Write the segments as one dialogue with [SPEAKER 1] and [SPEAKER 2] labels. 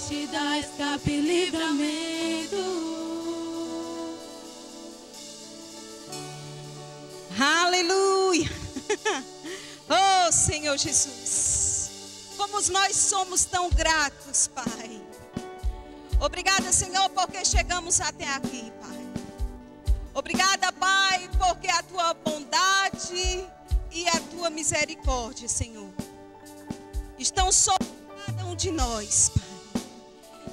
[SPEAKER 1] te dá escape e livramento.
[SPEAKER 2] Aleluia. Oh, Senhor Jesus, como nós somos tão gratos, Pai. Obrigada, Senhor, porque chegamos até aqui, Pai. Obrigada, Pai, porque a tua bondade e a tua misericórdia, Senhor, estão sobre cada um de nós, Pai.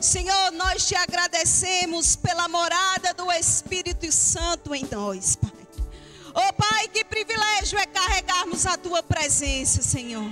[SPEAKER 2] Senhor, nós te agradecemos pela morada do Espírito Santo em nós, Pai. Oh, Pai, que privilégio é carregarmos a tua presença, Senhor.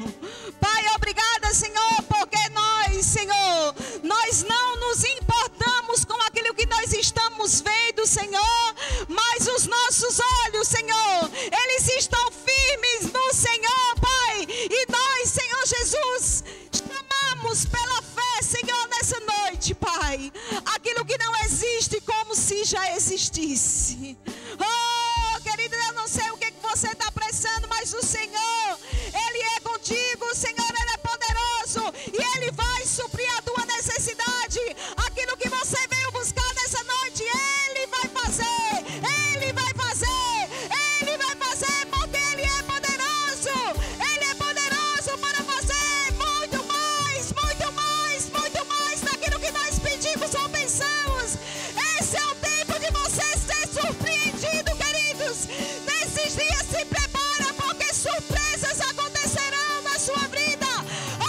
[SPEAKER 2] Pai, obrigada, Senhor, porque nós, Senhor, nós não nos importamos com aquilo que nós estamos vendo, Senhor, mas os nossos olhos, Senhor, eles estão firmes no Senhor, Pai. E nós, Senhor Jesus, chamamos pela fé, Senhor, nessa noite, Pai, aquilo que não existe como se já existisse. Oh, querida, eu não sei o que você está precisando, mas o Senhor, Ele é contigo, o Senhor, Ele é poderoso e Ele vai suprir a tua necessidade. Aquilo que você veio buscar nessa noite, Ele vai fazer, Ele vai fazer, Ele vai fazer, porque Ele é poderoso para fazer muito mais, muito mais, muito mais daquilo que nós pedimos ou pensamos. Esse é o tempo de você ser surpreendido, queridos. Nesses dias se prepara, porque surpresas acontecerão na sua vida.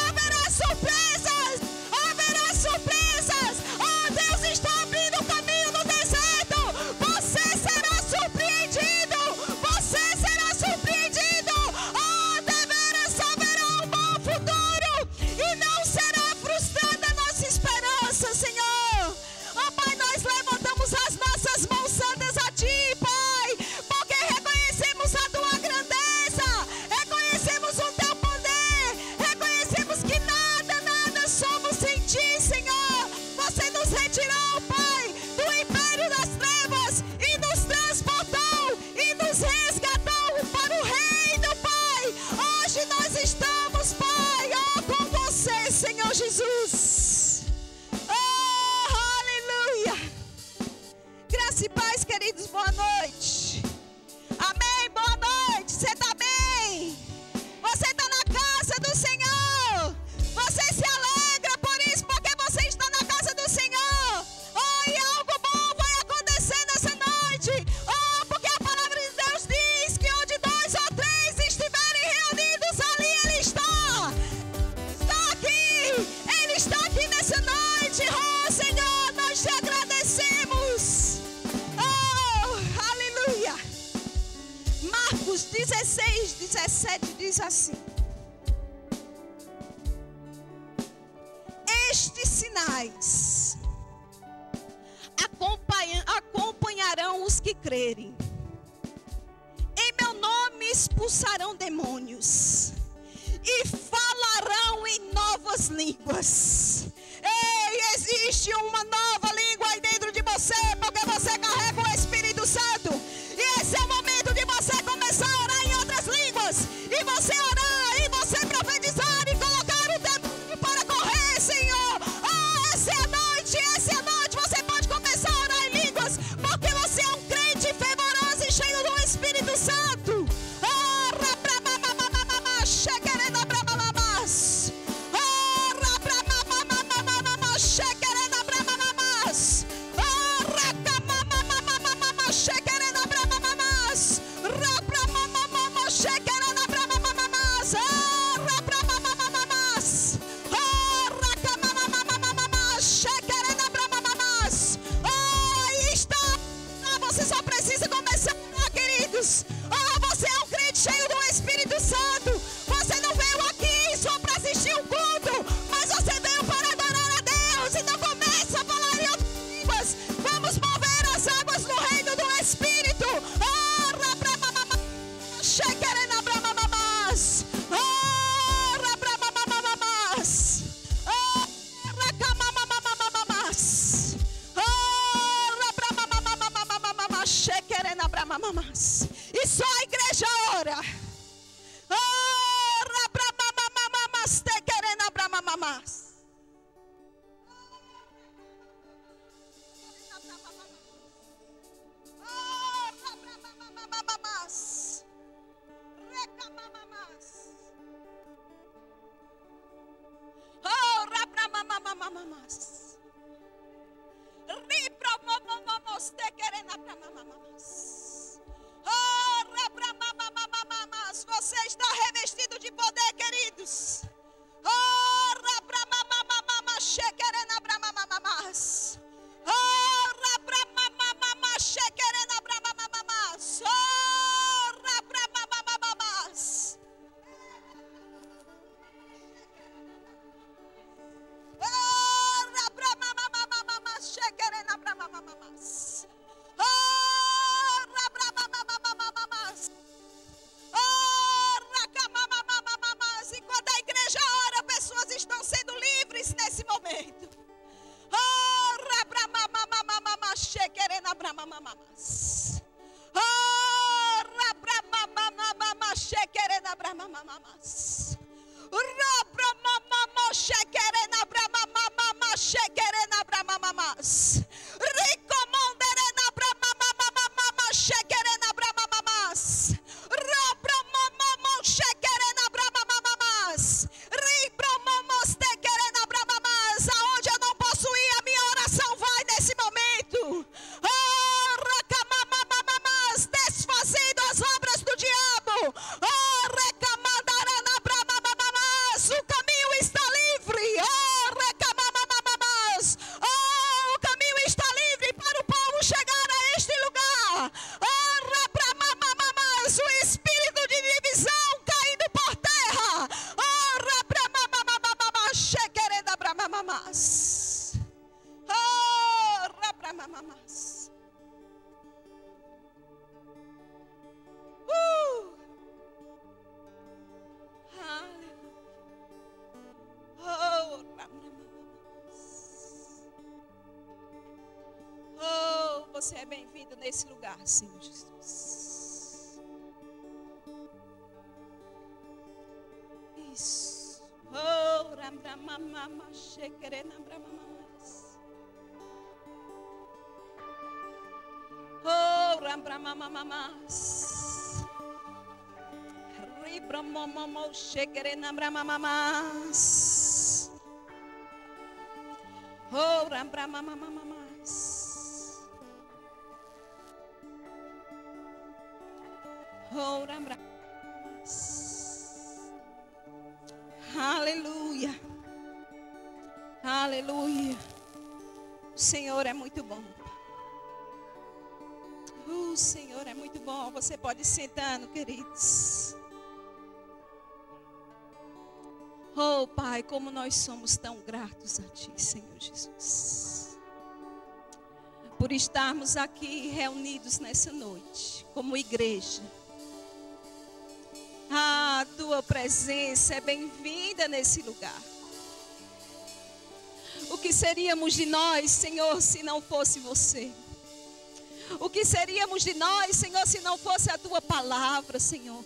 [SPEAKER 2] Haverá surpresas, haverá surpresas. Oh, Deus está abrindo o caminho no deserto. Você será surpreendido, você será surpreendido. Oh, deveras haverá um bom futuro e não será frustrada a nossa esperança, Senhor. Oh, Pai, nós levantamos as nossas mãos santas a Ti, Pai, porque reconhecemos a Tua grandeza, reconhecemos o Teu poder, reconhecemos que nada, nada somos sem Ti, Senhor. Você nos retirou, Pai, do império das trevas e nos transportou e nos resgatou para o reino, Pai. Hoje nós estamos, Pai, oh, com Você, Senhor Jesus. Oh, aleluia. Graça e paz, queridos, boa noite. Amém, boa noite. Você está bem? Você está na casa do Senhor. Você se alegra por isso, porque você está na casa do Senhor. Oh, e algo bom vai acontecer nessa noite. Oh, porque a palavra de Deus diz que onde 2 ou 3 estiverem reunidos, ali Ele está. Está aqui. Ele está aqui nessa noite. Oh, Senhor, nós te agradecemos. Oh, aleluia. Marcos 16, 17 diz assim: estes sinais acompanharão os que crerem. Em meu nome expulsarão demônios e falarão em novas línguas. Ei, existe uma nova língua aí dentro de você, porque você carrega o Espírito Santo. E esse é o momento de você começar a orar em outras línguas. E você orar, e você profetizar e colocar o demônio para correr, Senhor. Oh, essa é a noite, você pode começar a orar em línguas, porque você é um crente fervoroso e cheio do Espírito Santo. Oh, rabramamamamamama, shekerena bramamamas. Oh, rabramamamamamama, shekerena bramamamas. Oh, rakamamamamamama, shekerena bramamamas. Rabramamamama, shekerena bramamamas. Oh, rabramamamamas. Oh, rakamamamamama, shekerena bramamamas. Oh, aí está. Ah, você só precisa começar a orar, queridos. Oh, você é um crente cheio do Espírito Santo. Você não veio aqui só para assistir o culto, mas você veio para adorar a Deus. Então começa a falar em outras línguas. Vamos mover as águas no reino do Espírito. Oh, rabramamamama, shekerena bramamamas. Oh, rabramamamamas. Oh, rakamamamamamas. Oh, rabramamamamamama, shekerena bramamamas. E só a igreja ora. Oh, Ramamamamas. Ribramamamamos te querendo abramamamas. Oh, rabramamamamas. Você está revestido de poder, queridos. Oh, rabramamamamas, chequerendo abramamamas. Oh, rabramamamamas, chequerendo abramamamas. Oh, rabramamamamas. Oh, rabramamamamas, chequerendo abramamamas. Oh, rabramamamamas. Oh, racamamamamas. Enquanto a igreja ora, pessoas estão sendo livres nesse momento. Oh, rabramamamamas, chequerendo abramamamas. Oh, rabramamamamas, chequerendo abramamamas. Rabramamamamas, chequerendo abramamamas, chequerendo abramamamas. Ricomonderendo abramamamas, chequerendo abramamamas. Rabramamamamas, chequerendo abramamamas. Ribramamos, tequerendo abramamamas. Aonde eu não posso ir, a minha oração vai nesse momento. Oh, racamamamamas, desfazendo as obras do diabo. Oh, recamandarana abramamamas. O caminho está livre. Oh, recamamamamas. Oh, o caminho está livre para o povo chegar a este lugar. Oh, rabramamamas. O espírito de divisão caindo por terra. Oh, rabramamamamas. Chequerendo abramamamas. Oh, rabramamamas. Aleluia. Oh, rabramamamas. Oh, você é bem-vindo nesse lugar, Senhor Jesus. Isso. Oh, rabramamamas, chequerendo abramamamas. Oh, rabramamamas. Ribramamamos, chequerendo abramamamas. Oh, rabramamamas. Oh, rabramamamas. Aleluia. Aleluia. O Senhor é muito bom. O Senhor é muito bom. Você pode ir sentando, queridos. Oh, Pai, como nós somos tão gratos a Ti, Senhor Jesus. Por estarmos aqui reunidos nessa noite, como igreja. A Tua presença é bem-vinda nesse lugar. O que seríamos de nós, Senhor, se não fosse Você? O que seríamos de nós, Senhor, se não fosse a Tua palavra, Senhor?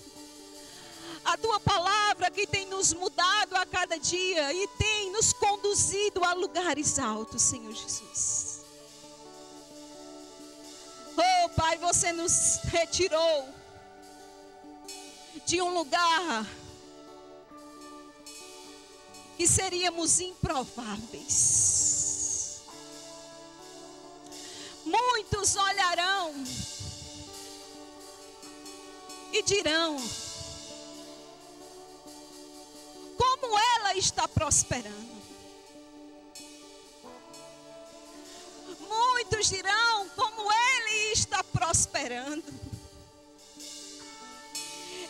[SPEAKER 2] A Tua palavra que tem nos mudado a cada dia e tem nos conduzido a lugares altos, Senhor Jesus. Oh, Pai, Você nos retirou de um lugar que seríamos improváveis. Muitos olharão e dirão: como ela está prosperando. Muitos dirão: como ele está prosperando.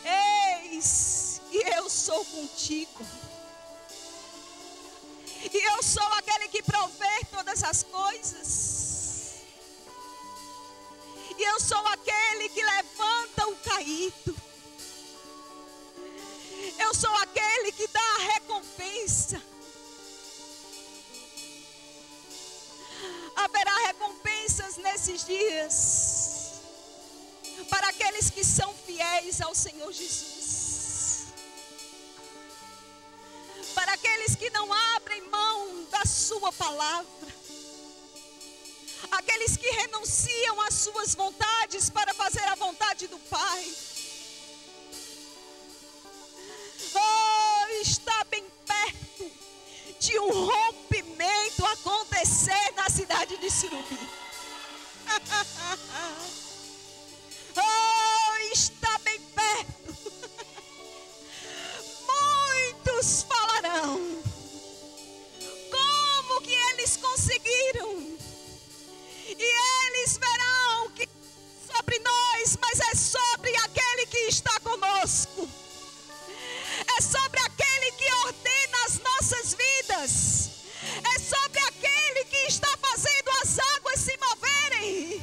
[SPEAKER 2] Eis que eu sou contigo. E eu sou aquele que provê todas as coisas. E eu sou aquele que levanta o caído. Eu sou aquele que dá a recompensa. Haverá recompensas nesses dias para aqueles que são fiéis ao Senhor Jesus. Para aqueles que não abrem mão da sua palavra. Aqueles que renunciam às suas vontades para fazer a vontade do Pai. Oh, está bem perto de um rompimento Oh, está bem perto. Muitos falarão. Como que eles conseguiram? E eles verão que sobre nós, mas é sobre aquele que está conosco. É sobre aquele que ordena as nossas vidas. É sobre aquele que está fazendo as águas se moverem.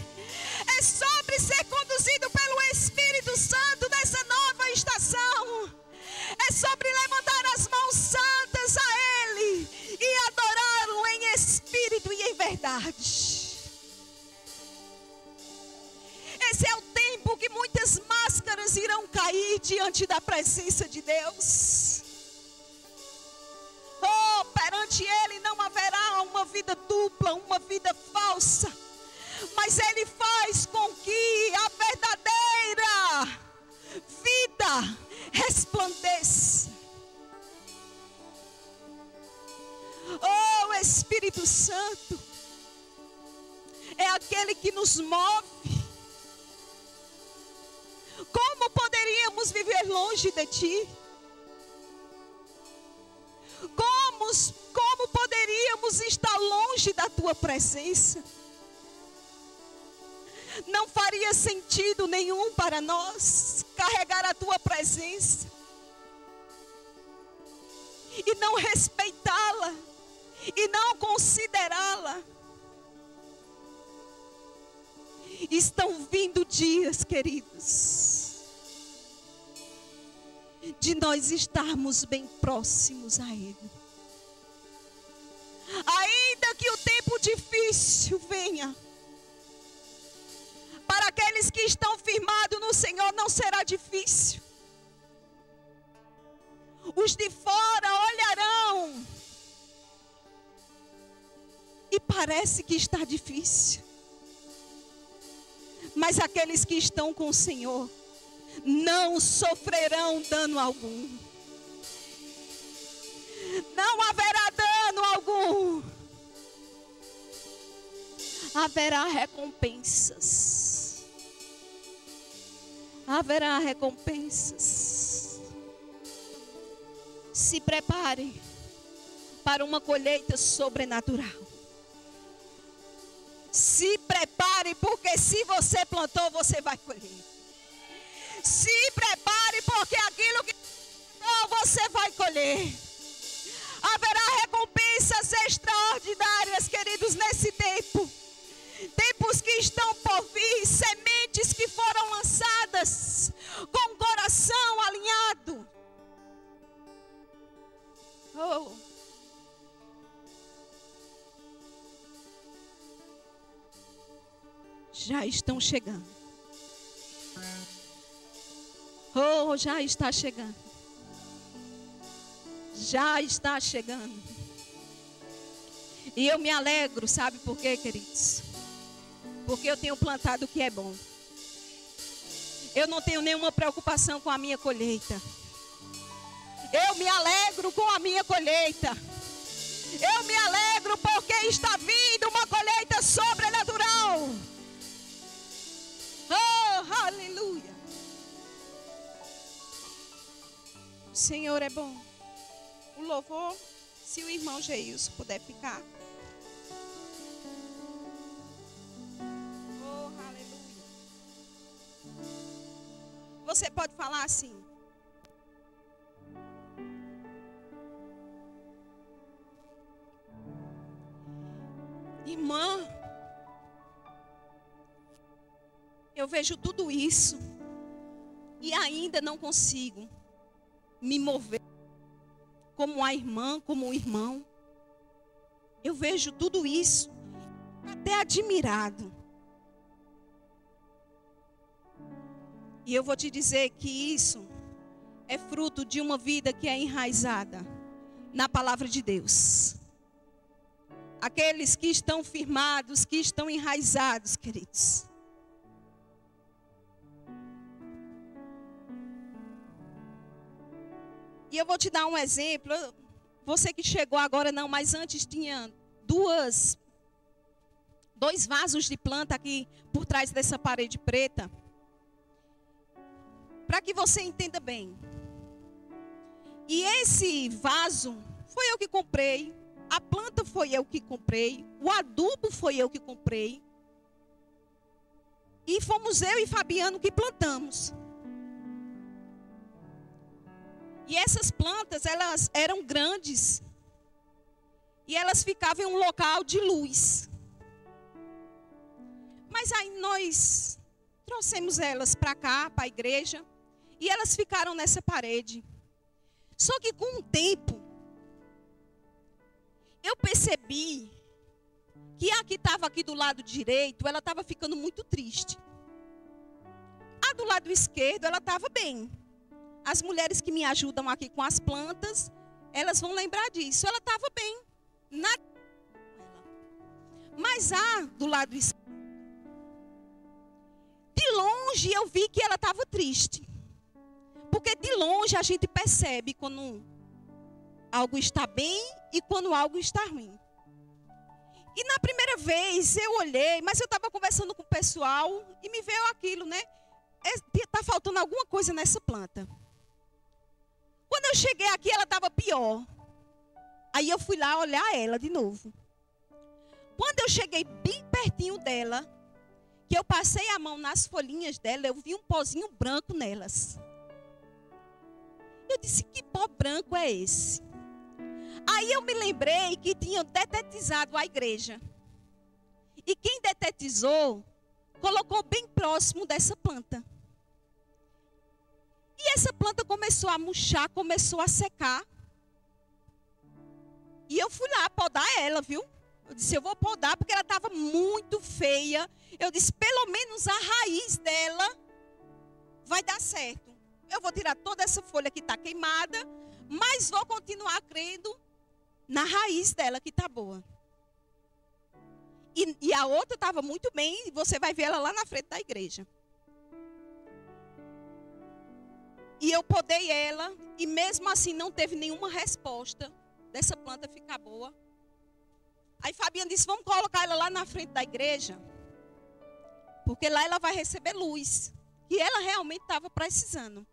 [SPEAKER 2] É sobre ser conduzido pelo Espírito Santo nessa nova estação. É sobre levantar as mãos santas a Ele e adorá-lo em espírito e em verdade. Esse é o tempo que muitas máscaras irão cair diante da presença de Deus. Oh, perante Ele não haverá uma vida dupla, uma vida falsa. Mas Ele faz com que a verdadeira vida resplandeça. Oh, Espírito Santo é aquele que nos move. Como poderíamos viver longe de Ti? Como poderíamos estar longe da Tua presença? Não faria sentido nenhum para nós carregar a Tua presença e não respeitá-la e não considerá-la. Estão vindo dias, queridos, de nós estarmos bem próximos a Ele. Ainda que o tempo difícil venha, para aqueles que estão firmados no Senhor não será difícil. Os de fora olharão e parece que está difícil. Mas aqueles que estão com o Senhor não sofrerão dano algum. Não haverá dano algum. Haverá recompensas. Haverá recompensas. Se prepare para uma colheita sobrenatural. Se prepare, porque se você plantou, você vai colher. Se prepare, porque aquilo que plantou, você vai colher. Haverá recompensas extraordinárias, queridos, nesse tempo. Tempos que estão por vir, sementes que foram lançadas com o coração alinhado. Oh. Já estão chegando. Oh, já está chegando. Já está chegando. E eu me alegro, sabe por quê, queridos? Porque eu tenho plantado o que é bom. Eu não tenho nenhuma preocupação com a minha colheita. Eu me alegro com a minha colheita. Eu me alegro porque está vindo uma colheita sobrenatural. Oh, aleluia. O Senhor é bom. O louvor, se o irmão Geilson puder ficar. Oh, aleluia. Você pode falar assim. Irmã, eu vejo tudo isso e ainda não consigo me mover como a irmã, como o irmão. Eu vejo tudo isso, até admirado. E eu vou te dizer que isso é fruto de uma vida que é enraizada na palavra de Deus. Aqueles que estão firmados, que estão enraizados, queridos. E eu vou te dar um exemplo. Você que chegou agora não, mas antes tinha duas 2 vasos de planta aqui por trás dessa parede preta. Para que você entenda bem. E esse vaso foi eu que comprei. A planta foi eu que comprei. O adubo foi eu que comprei. E fomos eu e Fabiano que plantamos. E essas plantas, elas eram grandes. E elas ficavam em um local de luz. Mas aí nós trouxemos elas para cá, para a igreja. E elas ficaram nessa parede. Só que com o tempo, eu percebi que a que estava aqui do lado direito, ela estava ficando muito triste. A do lado esquerdo, ela estava bem. As mulheres que me ajudam aqui com as plantas, elas vão lembrar disso. Ela estava bem. Mas a do lado esquerdo, de longe eu vi que ela estava triste. Porque de longe a gente percebe quando algo está bem e quando algo está ruim. E na primeira vez eu olhei, mas eu estava conversando com o pessoal e me veio aquilo, né? Está faltando alguma coisa nessa planta. Quando eu cheguei aqui, ela estava pior. Aí eu fui lá olhar ela de novo. Quando eu cheguei bem pertinho dela, que eu passei a mão nas folhinhas dela, eu vi um pozinho branco nelas. Eu disse, que pó branco é esse? Aí eu me lembrei que tinham detetizado a igreja. E quem detetizou, colocou bem próximo dessa planta. E essa planta começou a murchar, começou a secar. E eu fui lá podar ela, viu? Eu disse, eu vou podar porque ela estava muito feia. Eu disse, pelo menos a raiz dela vai dar certo. Eu vou tirar toda essa folha que está queimada, mas vou continuar crendo na raiz dela que está boa. E a outra estava muito bem, e você vai ver ela lá na frente da igreja. E eu podei ela, e mesmo assim não teve nenhuma resposta dessa planta ficar boa. Aí Fabiana disse, vamos colocar ela lá na frente da igreja, porque lá ela vai receber luz. E ela realmente estava precisando.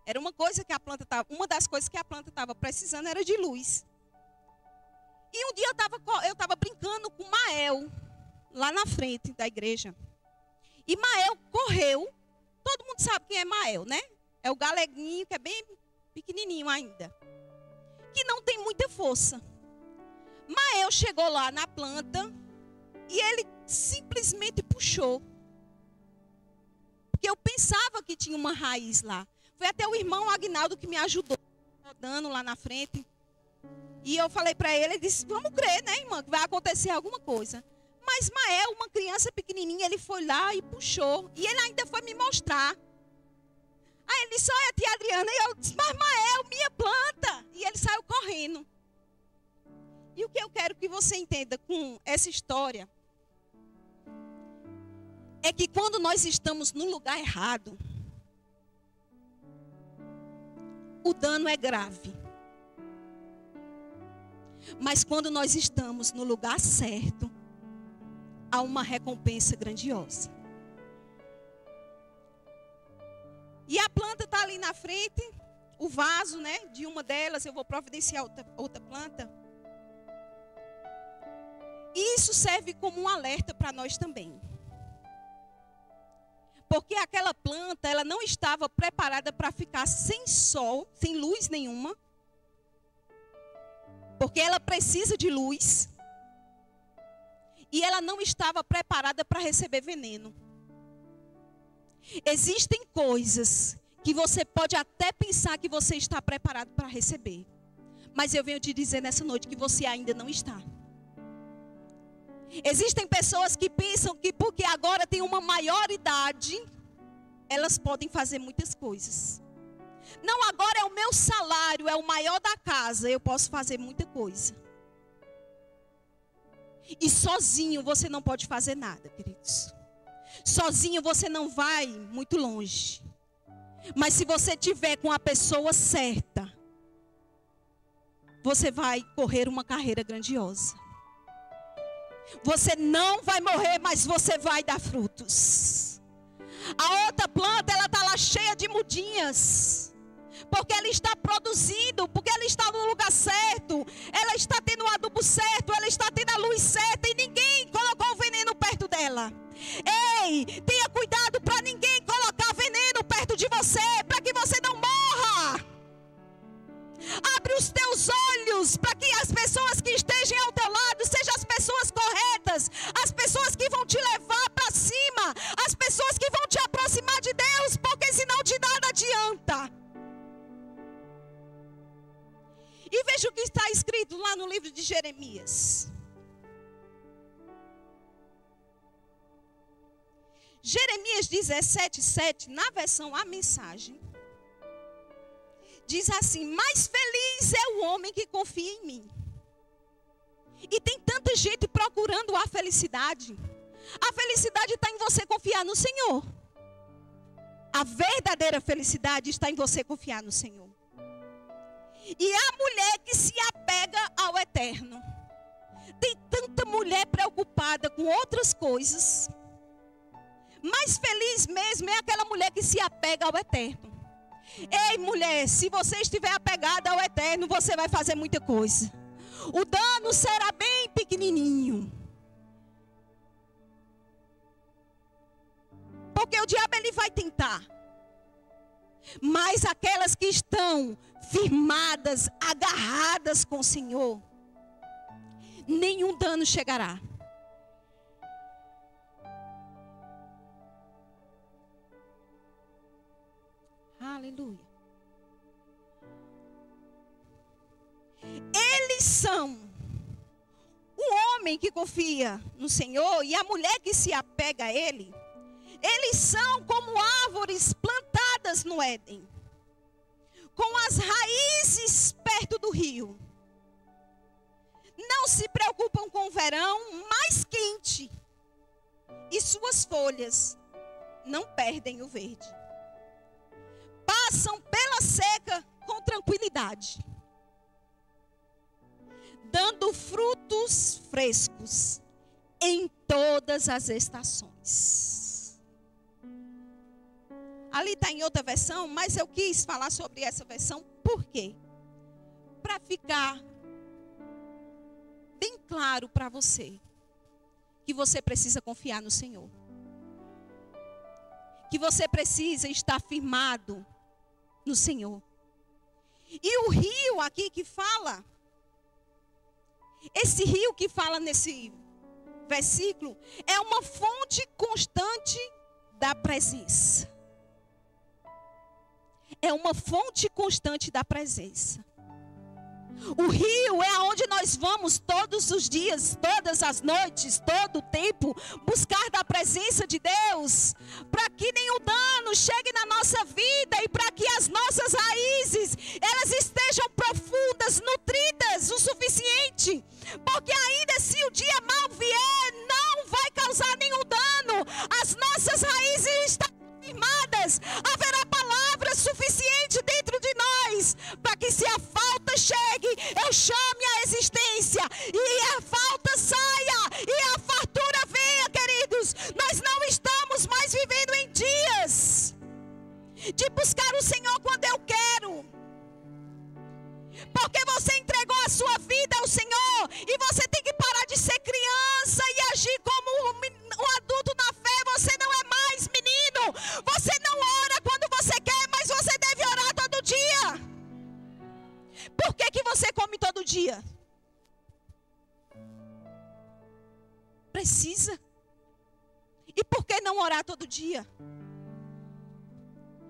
[SPEAKER 2] Era uma coisa que a planta estava, uma das coisas que a planta estava precisando era de luz. E um dia eu estava brincando com Mael, lá na frente da igreja. E Mael correu. Todo mundo sabe quem é Mael, né? É o galeguinho que é bem pequenininho ainda. Que não tem muita força. Mael chegou lá na planta e ele simplesmente puxou. Porque eu pensava que tinha uma raiz lá. Foi até o irmão Agnaldo que me ajudou, rodando lá na frente. E eu falei para ele, ele disse, vamos crer, né, irmã, que vai acontecer alguma coisa. Mas Mael, uma criança pequenininha, ele foi lá e puxou. E ele ainda foi me mostrar. Aí ele disse, olha, tia Adriana. E eu disse, mas Mael, minha planta. E ele saiu correndo. E o que eu quero que você entenda com essa história é que quando nós estamos no lugar errado, o dano é grave. Mas quando nós estamos no lugar certo, há uma recompensa grandiosa. E a planta está ali na frente, o vaso, né? De uma delas, eu vou providenciar outra planta. E isso serve como um alerta para nós também. Porque aquela planta, ela não estava preparada para ficar sem sol, sem luz nenhuma. Porque ela precisa de luz. E ela não estava preparada para receber veneno. Existem coisas que você pode até pensar que você está preparado para receber. Mas eu venho te dizer nessa noite que você ainda não está. Existem pessoas que pensam que porque agora tem uma maior idade, elas podem fazer muitas coisas. Não, agora é o meu salário, é o maior da casa, eu posso fazer muita coisa. E sozinho você não pode fazer nada, queridos. Sozinho você não vai muito longe. Mas se você tiver com a pessoa certa, você vai correr uma carreira grandiosa. Você não vai morrer, mas você vai dar frutos. A outra planta, ela está lá cheia de mudinhas. Porque ela está produzindo, porque ela está no lugar certo. Ela está tendo o adubo certo, ela está tendo a luz certa. E ninguém colocou o veneno perto dela. Ei, tenha cuidado para ninguém colocar veneno perto de você, para que você não morra. Abre os teus olhos para que as pessoas que estejam ao teu lado sejam as pessoas corretas, as pessoas que vão te levar para cima, as pessoas que vão te aproximar de Deus, porque senão de nada adianta. E veja o que está escrito lá no livro de Jeremias. Jeremias 17:7, na versão A Mensagem, diz assim: mais feliz é o homem que confia em mim. E tem tanta gente procurando a felicidade. A felicidade está em você confiar no Senhor. A verdadeira felicidade está em você confiar no Senhor. E a mulher que se apega ao eterno. Tem tanta mulher preocupada com outras coisas. Mais feliz mesmo é aquela mulher que se apega ao eterno. Ei, mulher, se você estiver apegada ao eterno, você vai fazer muita coisa. O dano será bem pequenininho. Porque o diabo ele vai tentar. Mas aquelas que estão firmadas, agarradas com o Senhor, nenhum dano chegará. Aleluia. Eles são o homem que confia no Senhor e a mulher que se apega a Ele. Eles são como árvores plantadas no Éden, com as raízes perto do rio. Não se preocupam com o verão mais quente, e suas folhas não perdem o verde. Passam pela seca com tranquilidade, dando frutos frescos em todas as estações. Ali está em outra versão, mas eu quis falar sobre essa versão. Por quê? Para ficar bem claro para você que você precisa confiar no Senhor. Que você precisa estar firmado no Senhor. E o rio aqui que fala, esse rio que fala nesse versículo, é uma fonte constante da presença. É uma fonte constante da presença. O rio é onde nós vamos todos os dias, todas as noites, todo o tempo, buscar da presença de Deus, para que nenhum dano chegue na nossa vida e para que as nossas raízes, elas estejam profundas, nutridas o suficiente, porque ainda se o dia mal vier, não vai causar nenhum dano, as nossas raízes estão firmadas, haverá palavra suficiente dentro de nós, para que se a falta chegue, eu chame a existência, e a falta saia, e a fartura venha, queridos. Nós não estamos mais vivendo em dias de buscar o Senhor quando eu quero, porque você entregou a sua vida ao Senhor, e você tem que parar de ser criança e agir como um adulto na fé. Você não é mais menino, você não ora quando você quer, mas você deve orar todo dia. Por que você come todo dia? Precisa. E por que não orar todo dia?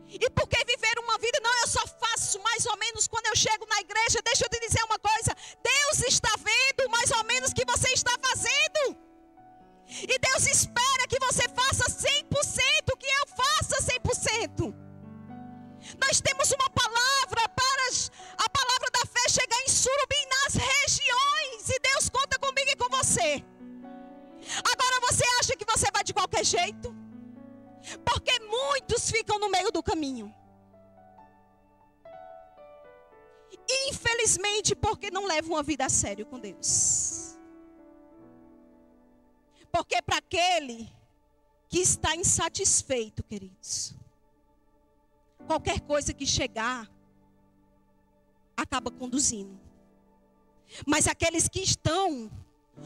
[SPEAKER 2] E por que viver uma vida? Não, eu só faço mais ou menos quando eu chego na igreja. Deixa eu te dizer uma coisa. Deus está vendo mais ou menos o que você está fazendo. E Deus espera que você faça 100%, que eu faça 100%. Nós temos uma palavra para a palavra da fé chegar em Surubim, nas regiões. E Deus conta comigo e com você. Agora você acha que você vai de qualquer jeito? Porque muitos ficam no meio do caminho. Infelizmente, porque não levam uma vida a sério com Deus. Porque para aquele que está insatisfeito, queridos, qualquer coisa que chegar, acaba conduzindo. Mas aqueles que estão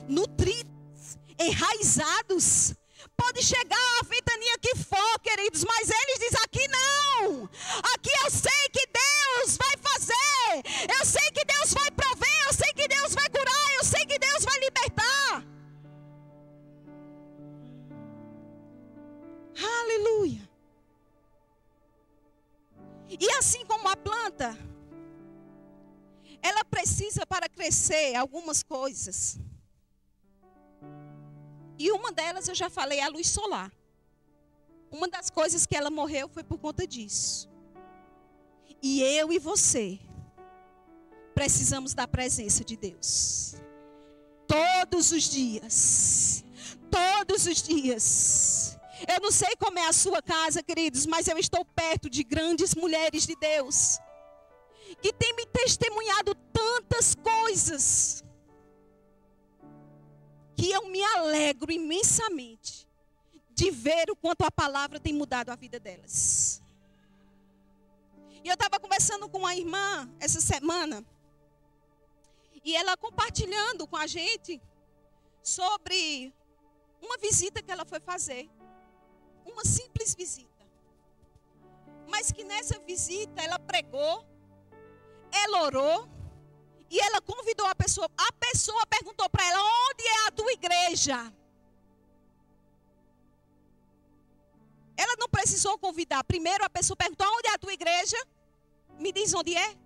[SPEAKER 2] nutridos, enraizados, pode chegar a ventania que for, queridos, mas eles dizem: aqui não, aqui eu sei que Deus vai fazer, eu sei que Deus vai prover, eu sei que Deus vai curar, eu sei que Deus vai libertar. Aleluia. E assim como a planta, ela precisa para crescer algumas coisas. E uma delas eu já falei, a luz solar. Uma das coisas que ela morreu foi por conta disso. E eu e você precisamos da presença de Deus. Todos os dias. Todos os dias. Eu não sei como é a sua casa, queridos, mas eu estou perto de grandes mulheres de Deus que têm me testemunhado tantas coisas que eu me alegro imensamente de ver o quanto a palavra tem mudado a vida delas. E eu estava conversando com uma irmã essa semana, e ela compartilhando com a gente sobre uma visita que ela foi fazer. Uma simples visita. Mas que nessa visita ela pregou, ela orou e ela convidou a pessoa. A pessoa perguntou para ela: onde é a tua igreja? Ela não precisou convidar. Primeiro a pessoa perguntou: onde é a tua igreja? Me diz onde é.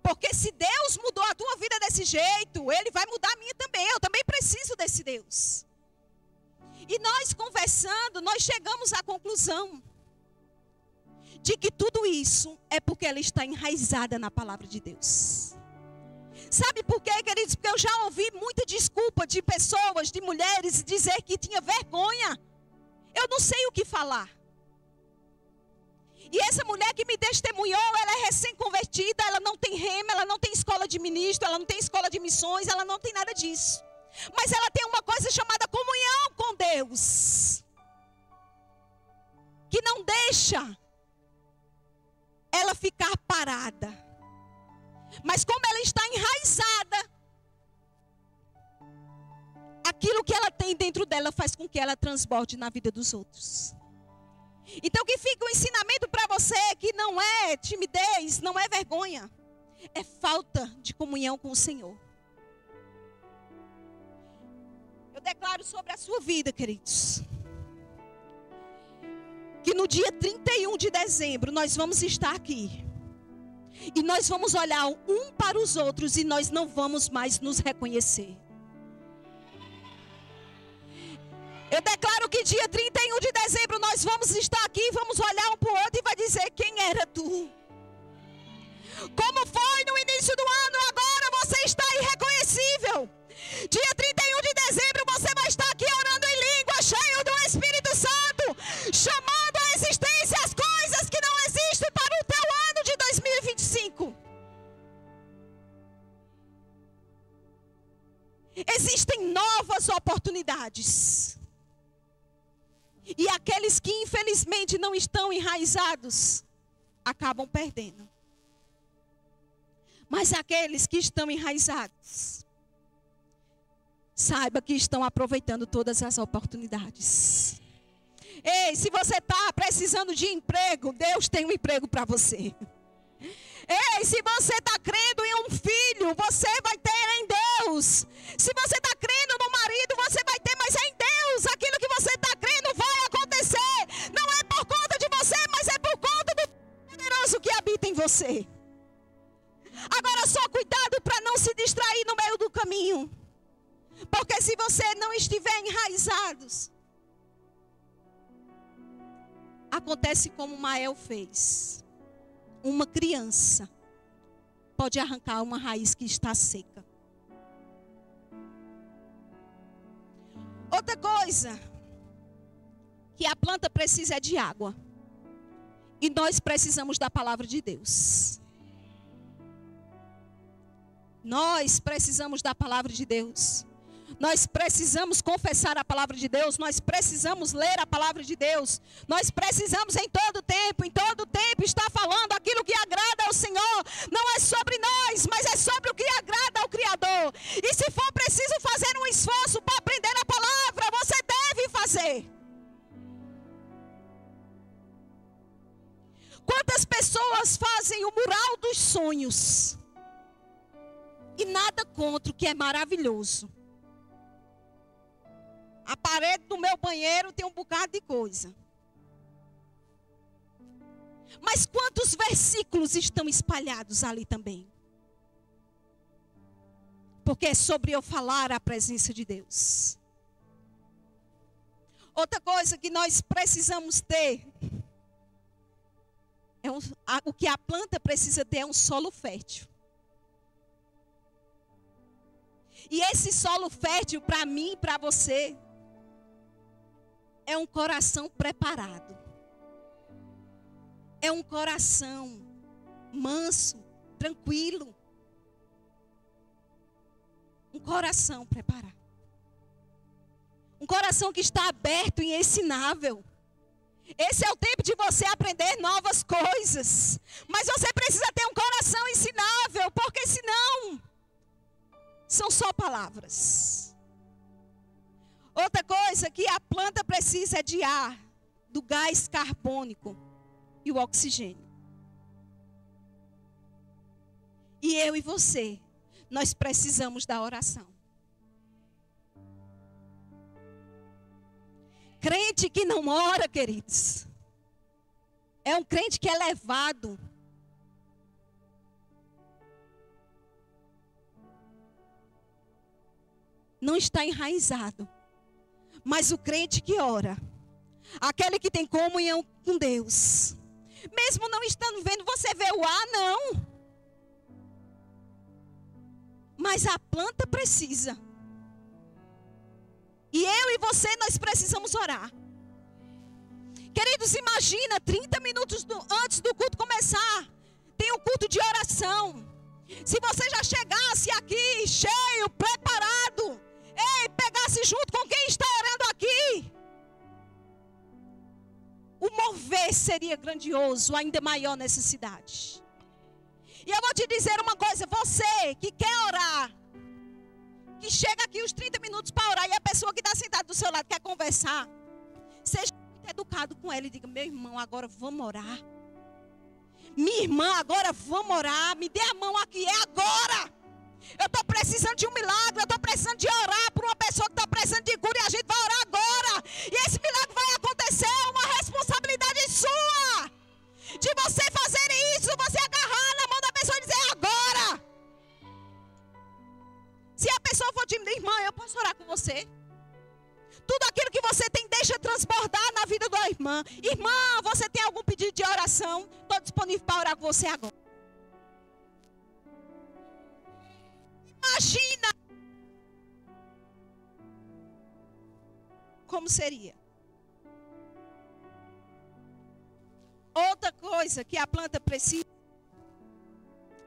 [SPEAKER 2] Porque se Deus mudou a tua vida desse jeito, Ele vai mudar a minha também. Eu também preciso desse Deus. E nós conversando, nós chegamos à conclusão de que tudo isso é porque ela está enraizada na palavra de Deus. Sabe por quê, queridos? Porque eu já ouvi muita desculpa de pessoas, de mulheres, dizer que tinha vergonha. Eu não sei o que falar. E essa mulher que me testemunhou, ela é recém-convertida, ela não tem rema, ela não tem escola de ministro, ela não tem escola de missões, ela não tem nada disso. Mas ela tem uma coisa chamada comunhão com Deus, que não deixa ela ficar parada. Mas como ela está enraizada, aquilo que ela tem dentro dela faz com que ela transborde na vida dos outros. Então que fica um ensinamento para você que não é timidez, não é vergonha, é falta de comunhão com o Senhor. Eu declaro sobre a sua vida, queridos, que no dia 31 de dezembro nós vamos estar aqui. E nós vamos olhar um para os outros e nós não vamos mais nos reconhecer. Eu declaro que dia 31 de dezembro nós vamos estar aqui, vamos olhar um para o outro e vai dizer: quem era tu? Como foi no início do ano, agora você está irreconhecível. Dia 31 de dezembro você vai estar aqui orando em língua, cheio do Espírito Santo, chamando à existência as coisas que não existem para o teu ano de 2025. Existem novas oportunidades. E aqueles que infelizmente não estão enraizados, acabam perdendo. Mas aqueles que estão enraizados, saiba que estão aproveitando todas as oportunidades. Ei, se você está precisando de emprego, Deus tem um emprego para você. Ei, se você está crendo em um filho, você vai ter em Deus. Se você está crendo no marido, você vai ter, mas é em Deus. Aquilo que você está crendo vai acontecer. Não é por conta de você, mas é por conta do poderoso que habita em você. Agora só cuidado para não se distrair no meio do caminho. Porque se você não estiver enraizados, acontece como Mael fez. Uma criança pode arrancar uma raiz que está seca. Outra coisa que a planta precisa é de água. E nós precisamos da palavra de Deus. Nós precisamos da palavra de Deus. Nós precisamos confessar a palavra de Deus. Nós precisamos ler a palavra de Deus. Nós precisamos em todo tempo estar falando aquilo que agrada ao Senhor. Não é sobre nós, mas é sobre o que agrada ao Criador. E se for preciso fazer um esforço para aprender a palavra, você deve fazer. Quantas pessoas fazem o mural dos sonhos? E nada contra o que é maravilhoso. A parede do meu banheiro tem um bocado de coisa. Mas quantos versículos estão espalhados ali também? Porque é sobre eu falar a presença de Deus. Outra coisa que nós precisamos ter, o que a planta precisa ter é um solo fértil. E esse solo fértil para mim e para você é um coração preparado. É um coração manso, tranquilo. Um coração preparado. Um coração que está aberto e ensinável. Esse é o tempo de você aprender novas coisas. Mas você precisa ter um coração ensinável, porque senão são só palavras. Outra coisa que a planta precisa é de ar, do gás carbônico e o oxigênio. E eu e você, nós precisamos da oração. Crente que não ora, queridos, é um crente que é levado. Não está enraizado. Mas o crente que ora, aquele que tem comunhão com Deus, mesmo não estando vendo, você vê o ar, não. Mas a planta precisa. E eu e você, nós precisamos orar. Queridos, imagina, 30 minutos antes do culto começar, tem um culto de oração. Se você já chegasse aqui, cheio, preparado, pegasse junto com quem está orando aqui, o mover seria grandioso, ainda maior nessa cidade. E eu vou te dizer uma coisa, você que quer orar, que chega aqui os 30 minutos para orar, e a pessoa que está sentada do seu lado quer conversar, seja muito educado com ela e diga: meu irmão, agora vamos orar. Minha irmã, agora vamos orar, me dê a mão aqui, é agora. Eu estou precisando de um milagre, eu estou precisando de orar por uma pessoa que está precisando de cura, e a gente vai orar agora. E esse milagre vai acontecer, é uma responsabilidade sua. De você fazer isso, você agarrar na mão da pessoa e dizer: é agora. Se a pessoa for tímida, irmã, eu posso orar com você? Tudo aquilo que você tem, deixa transbordar na vida da irmã. Irmã, você tem algum pedido de oração? Estou disponível para orar com você agora. Imagina como seria. Outra coisa que a planta precisa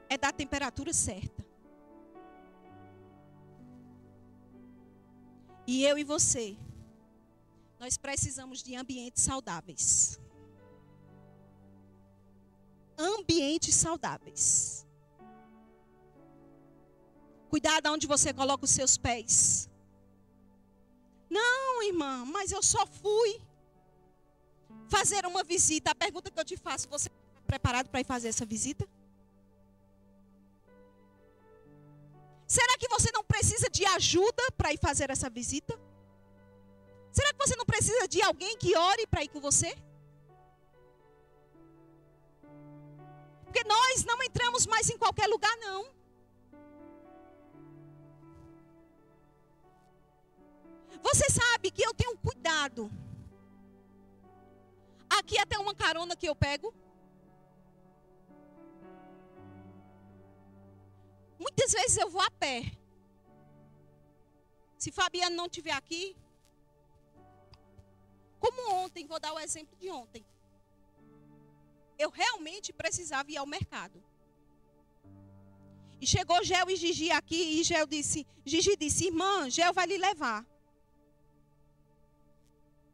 [SPEAKER 2] é da temperatura certa. E eu e você, nós precisamos de ambientes saudáveis. Ambientes saudáveis. Cuidado onde você coloca os seus pés. Não, irmã, mas eu só fui fazer uma visita. A pergunta que eu te faço: você está preparado para ir fazer essa visita? Será que você não precisa de ajuda para ir fazer essa visita? Será que você não precisa de alguém que ore para ir com você? Porque nós não entramos mais em qualquer lugar, não. Você sabe que eu tenho um cuidado. Aqui até uma carona que eu pego. Muitas vezes eu vou a pé. Se Fabiano não estiver aqui, como ontem, vou dar o exemplo de ontem. Eu realmente precisava ir ao mercado. E chegou Geu e Gigi aqui, e Gigi disse, irmã, Geu vai lhe levar.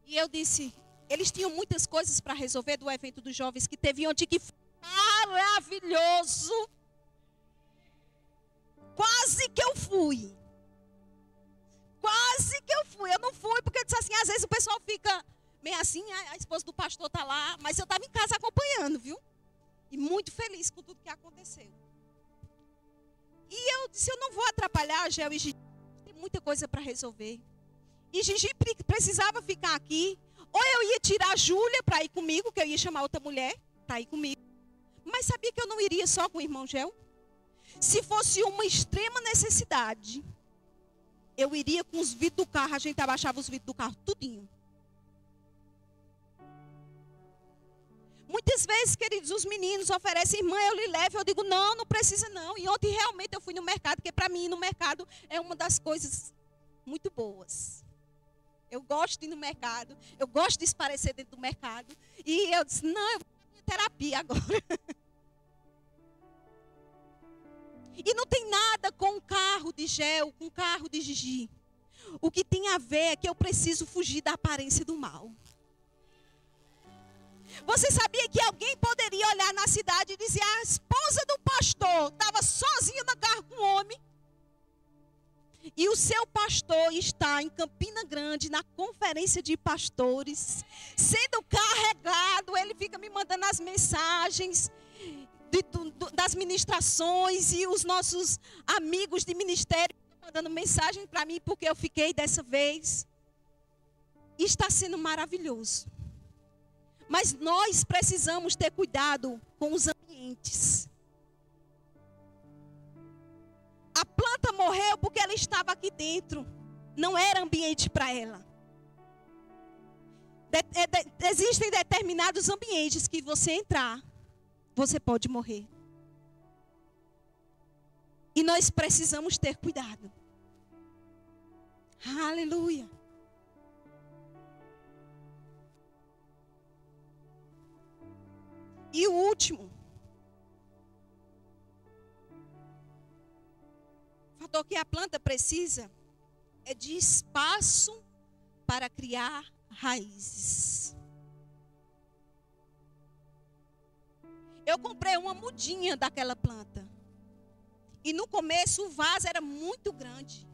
[SPEAKER 2] E eu disse, eles tinham muitas coisas para resolver do evento dos jovens que teve ontem, que foi maravilhoso. Quase que eu fui. Quase que eu fui. Eu não fui porque eu disse assim, às vezes o pessoal fica meio assim, a esposa do pastor está lá, mas eu estava em casa acompanhando, viu? E muito feliz com tudo que aconteceu. E eu disse, eu não vou atrapalhar, Geu e Gigi, tem muita coisa para resolver. E Gigi precisava ficar aqui. Ou eu ia tirar a Júlia para ir comigo, que eu ia chamar outra mulher para ir comigo. Mas sabia que eu não iria só com o irmão Geu? Se fosse uma extrema necessidade, eu iria com os vidros do carro, a gente abaixava os vidros do carro, tudinho. Muitas vezes, queridos, os meninos oferecem, irmã, eu lhe levo. Eu digo, não, não precisa não. E ontem realmente eu fui no mercado, porque para mim ir no mercado é uma das coisas muito boas. Eu gosto de ir no mercado, eu gosto de esparecer dentro do mercado. E eu disse, não, eu vou fazer minha terapia agora. E não tem nada com o carro de Geu, com o carro de Gigi. O que tem a ver é que eu preciso fugir da aparência do mal. Você sabia que alguém poderia olhar na cidade e dizer, a esposa do pastor estava sozinha no carro com um homem? E o seu pastor está em Campina Grande, na conferência de pastores, sendo carregado. Ele fica me mandando as mensagens das ministrações, e os nossos amigos de ministério mandando mensagem para mim, porque eu fiquei dessa vez. E está sendo maravilhoso. Mas nós precisamos ter cuidado com os ambientes. A planta morreu porque ela estava aqui dentro. Não era ambiente para ela. Existem determinados ambientes que você entrar, você pode morrer. E nós precisamos ter cuidado. Aleluia. E o último fator que a planta precisa é de espaço para criar raízes. Eu comprei uma mudinha daquela planta. E no começo o vaso era muito grande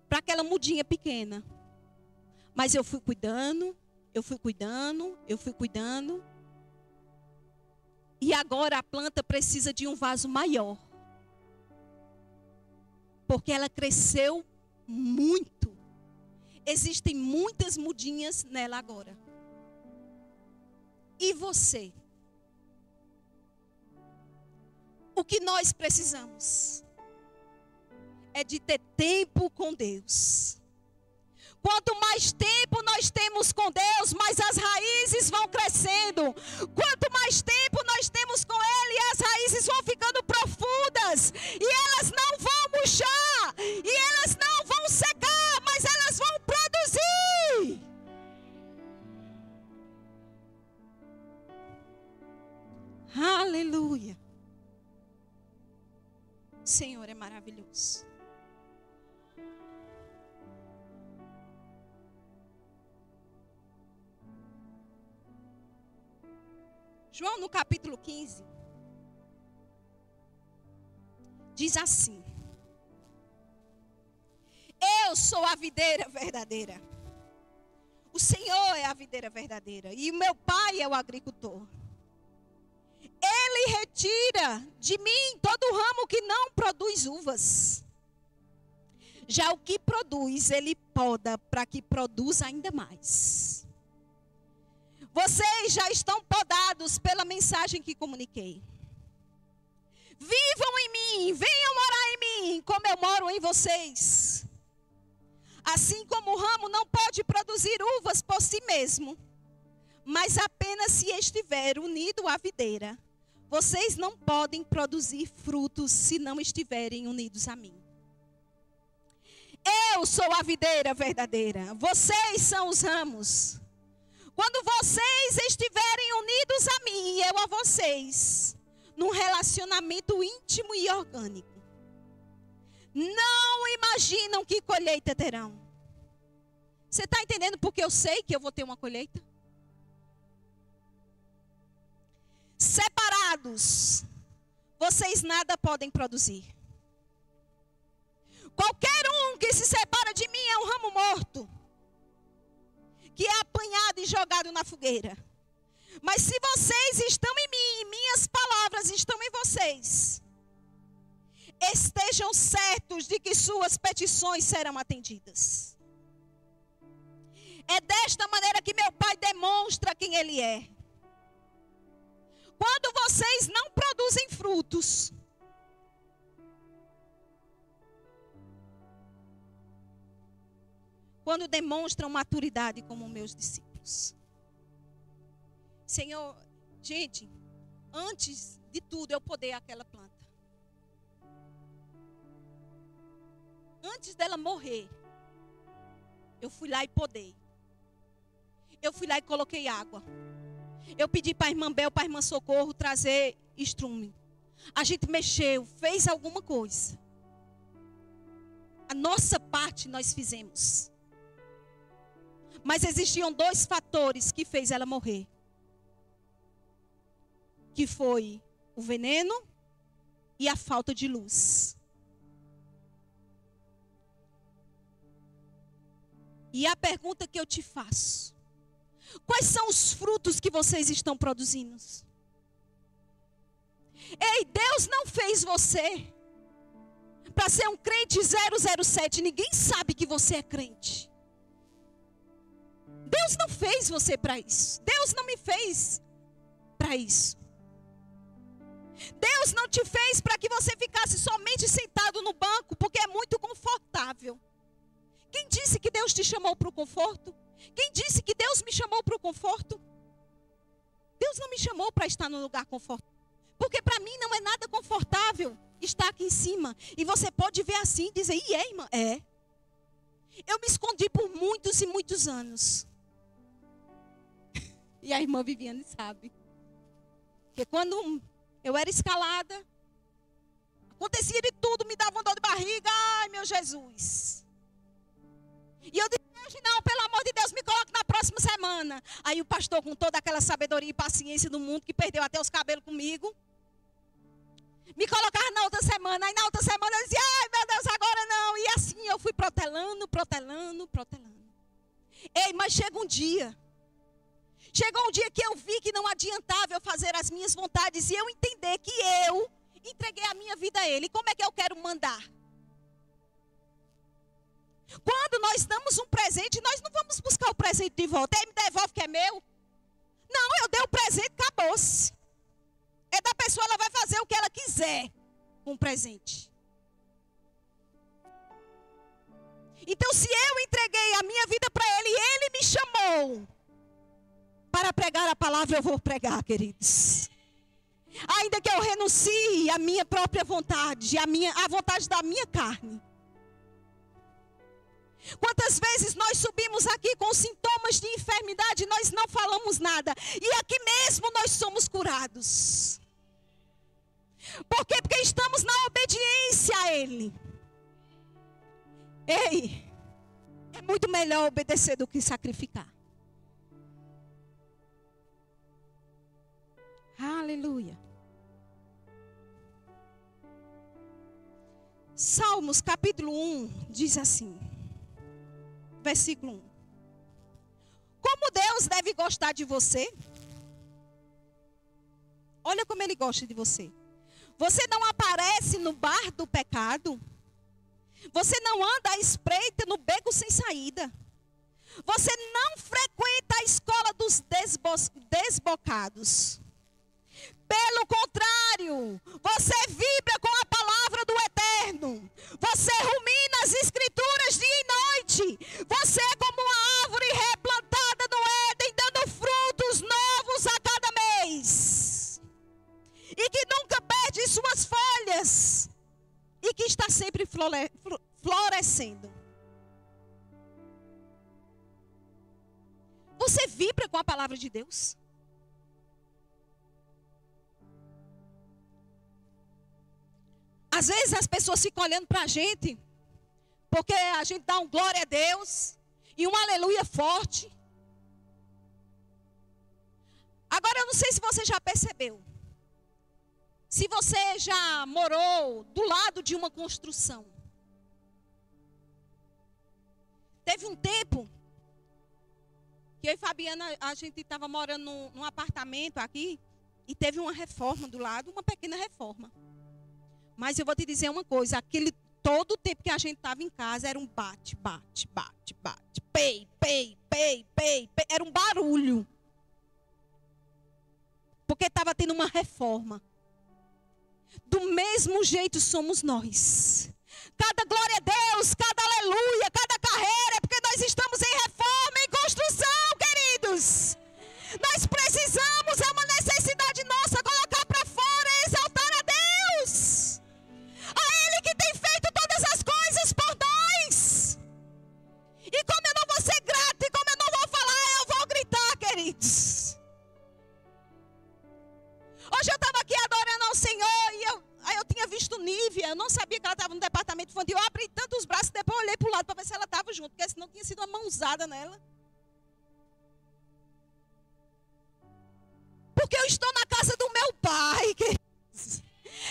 [SPEAKER 2] para aquela mudinha pequena. Mas eu fui cuidando, eu fui cuidando, eu fui cuidando. E agora a planta precisa de um vaso maior. Porque ela cresceu muito. Existem muitas mudinhas nela agora. E você? O que nós precisamos é de ter tempo com Deus. Quanto mais tempo nós temos com Deus, mais as raízes vão crescendo. Quanto mais tempo nós temos com Ele, as raízes vão ficando profundas. E elas não vão murchar. E elas não vão secar, mas elas vão produzir. Aleluia. O Senhor é maravilhoso. João, no capítulo 15, diz assim: eu sou a videira verdadeira. O Senhor é a videira verdadeira. E o meu Pai é o agricultor. Ele retira de mim todo ramo que não produz uvas. Já o que produz, Ele poda para que produza ainda mais. Vocês já estão podados pela mensagem que comuniquei. Vivam em mim, venham morar em mim, como eu moro em vocês. Assim como o ramo não pode produzir uvas por si mesmo, mas apenas se estiver unido à videira. Vocês não podem produzir frutos se não estiverem unidos a mim. Eu sou a videira verdadeira, vocês são os ramos. Quando vocês estiverem unidos a mim e eu a vocês, num relacionamento íntimo e orgânico. Não imaginam que colheita terão. Você está entendendo porque eu sei que eu vou ter uma colheita? Separados, vocês nada podem produzir. Qualquer um que se separa de mim é um ramo morto, que é apanhado e jogado na fogueira. Mas se vocês estão em mim e minhas palavras estão em vocês, estejam certos de que suas petições serão atendidas. É desta maneira que meu Pai demonstra quem Ele é. Quando vocês não produzem frutos, quando demonstram maturidade como meus discípulos. Senhor, gente, antes de tudo eu podei aquela planta. Antes dela morrer, eu fui lá e podei. Eu fui lá e coloquei água. Eu pedi para a irmã Bel, para a irmã Socorro trazer estrume. A gente mexeu, fez alguma coisa. A nossa parte nós fizemos. Mas existiam 2 fatores que fez ela morrer. Que foi o veneno e a falta de luz. E a pergunta que eu te faço: quais são os frutos que vocês estão produzindo? Ei, Deus não fez você para ser um crente 007. Ninguém sabe que você é crente. Deus não fez você para isso. Deus não me fez para isso. Deus não te fez para que você ficasse somente sentado no banco, porque é muito confortável. Quem disse que Deus te chamou para o conforto? Quem disse que Deus me chamou para o conforto? Deus não me chamou para estar num lugar confortável. Porque para mim não é nada confortável estar aqui em cima. E você pode ver assim e dizer: e é, irmã? É. Eu me escondi por muitos e muitos anos. E a irmã Viviane sabe. Porque quando eu era escalada, acontecia de tudo, me dava uma dor de barriga. Ai, meu Jesus. E eu disse: hoje não, pelo amor de Deus, me coloque na próxima semana. Aí o pastor, com toda aquela sabedoria e paciência do mundo, que perdeu até os cabelos comigo, me colocava na outra semana. Aí na outra semana eu dizia: ai, meu Deus, agora não. E assim eu fui protelando. Ei, mas chegou um dia que eu vi que não adiantava eu fazer as minhas vontades e eu entender que eu entreguei a minha vida a Ele. E como é que eu quero mandar? Quando nós damos um presente, nós não vamos buscar o presente de volta. Ele me devolve que é meu. Não, eu dei o presente, acabou-se. É da pessoa, ela vai fazer o que ela quiser com o presente. Então, se eu entreguei a minha vida para Ele e Ele me chamou para pregar a palavra, eu vou pregar, queridos. Ainda que eu renuncie à minha própria vontade, à vontade da minha carne. Quantas vezes nós subimos aqui com sintomas de enfermidade e nós não falamos nada. E aqui mesmo nós somos curados. Por quê? Porque estamos na obediência a Ele. Ei, é muito melhor obedecer do que sacrificar. Aleluia. Salmos capítulo 1 diz assim, versículo 1. Como Deus deve gostar de você? Olha como Ele gosta de você. Você não aparece no bar do pecado. Você não anda à espreita no beco sem saída. Você não frequenta a escola dos desbocados. Pelo contrário, você vibra com a palavra do Eterno. Você rumina as escrituras dia e noite. Você é como uma árvore replantada no Éden, dando frutos novos a cada mês. E que nunca perde suas folhas. E que está sempre florescendo. Você vibra com a palavra de Deus? Às vezes as pessoas ficam olhando para a gente, porque a gente dá um glória a Deus e um aleluia forte. Agora eu não sei se você já percebeu. Se você já morou do lado de uma construção. Teve um tempo que eu e Fabiana, a gente estava morando num apartamento aqui e teve uma reforma do lado, uma pequena reforma. Mas eu vou te dizer uma coisa, todo o tempo que a gente estava em casa era um bate, pei, era um barulho. Porque estava tendo uma reforma. Do mesmo jeito somos nós. Cada glória a Deus, cada aleluia, cada carreira, é porque nós estamos em reforma, em construção, queridos. Nós precisamos, é uma necessidade nossa, colocar para fora e exaltar a Deus. A Ele que tem feito todas as coisas por nós. E como eu não vou ser grata, e como eu não vou falar, eu vou gritar, queridos. Hoje eu estava aqui adorando ao Senhor e eu tinha visto Nívia, eu não sabia que ela estava no departamento infantil. Eu abri tanto os braços e depois olhei para o lado para ver se ela estava junto, porque senão tinha sido uma mãozada nela. Porque eu estou na casa do meu pai, queridos.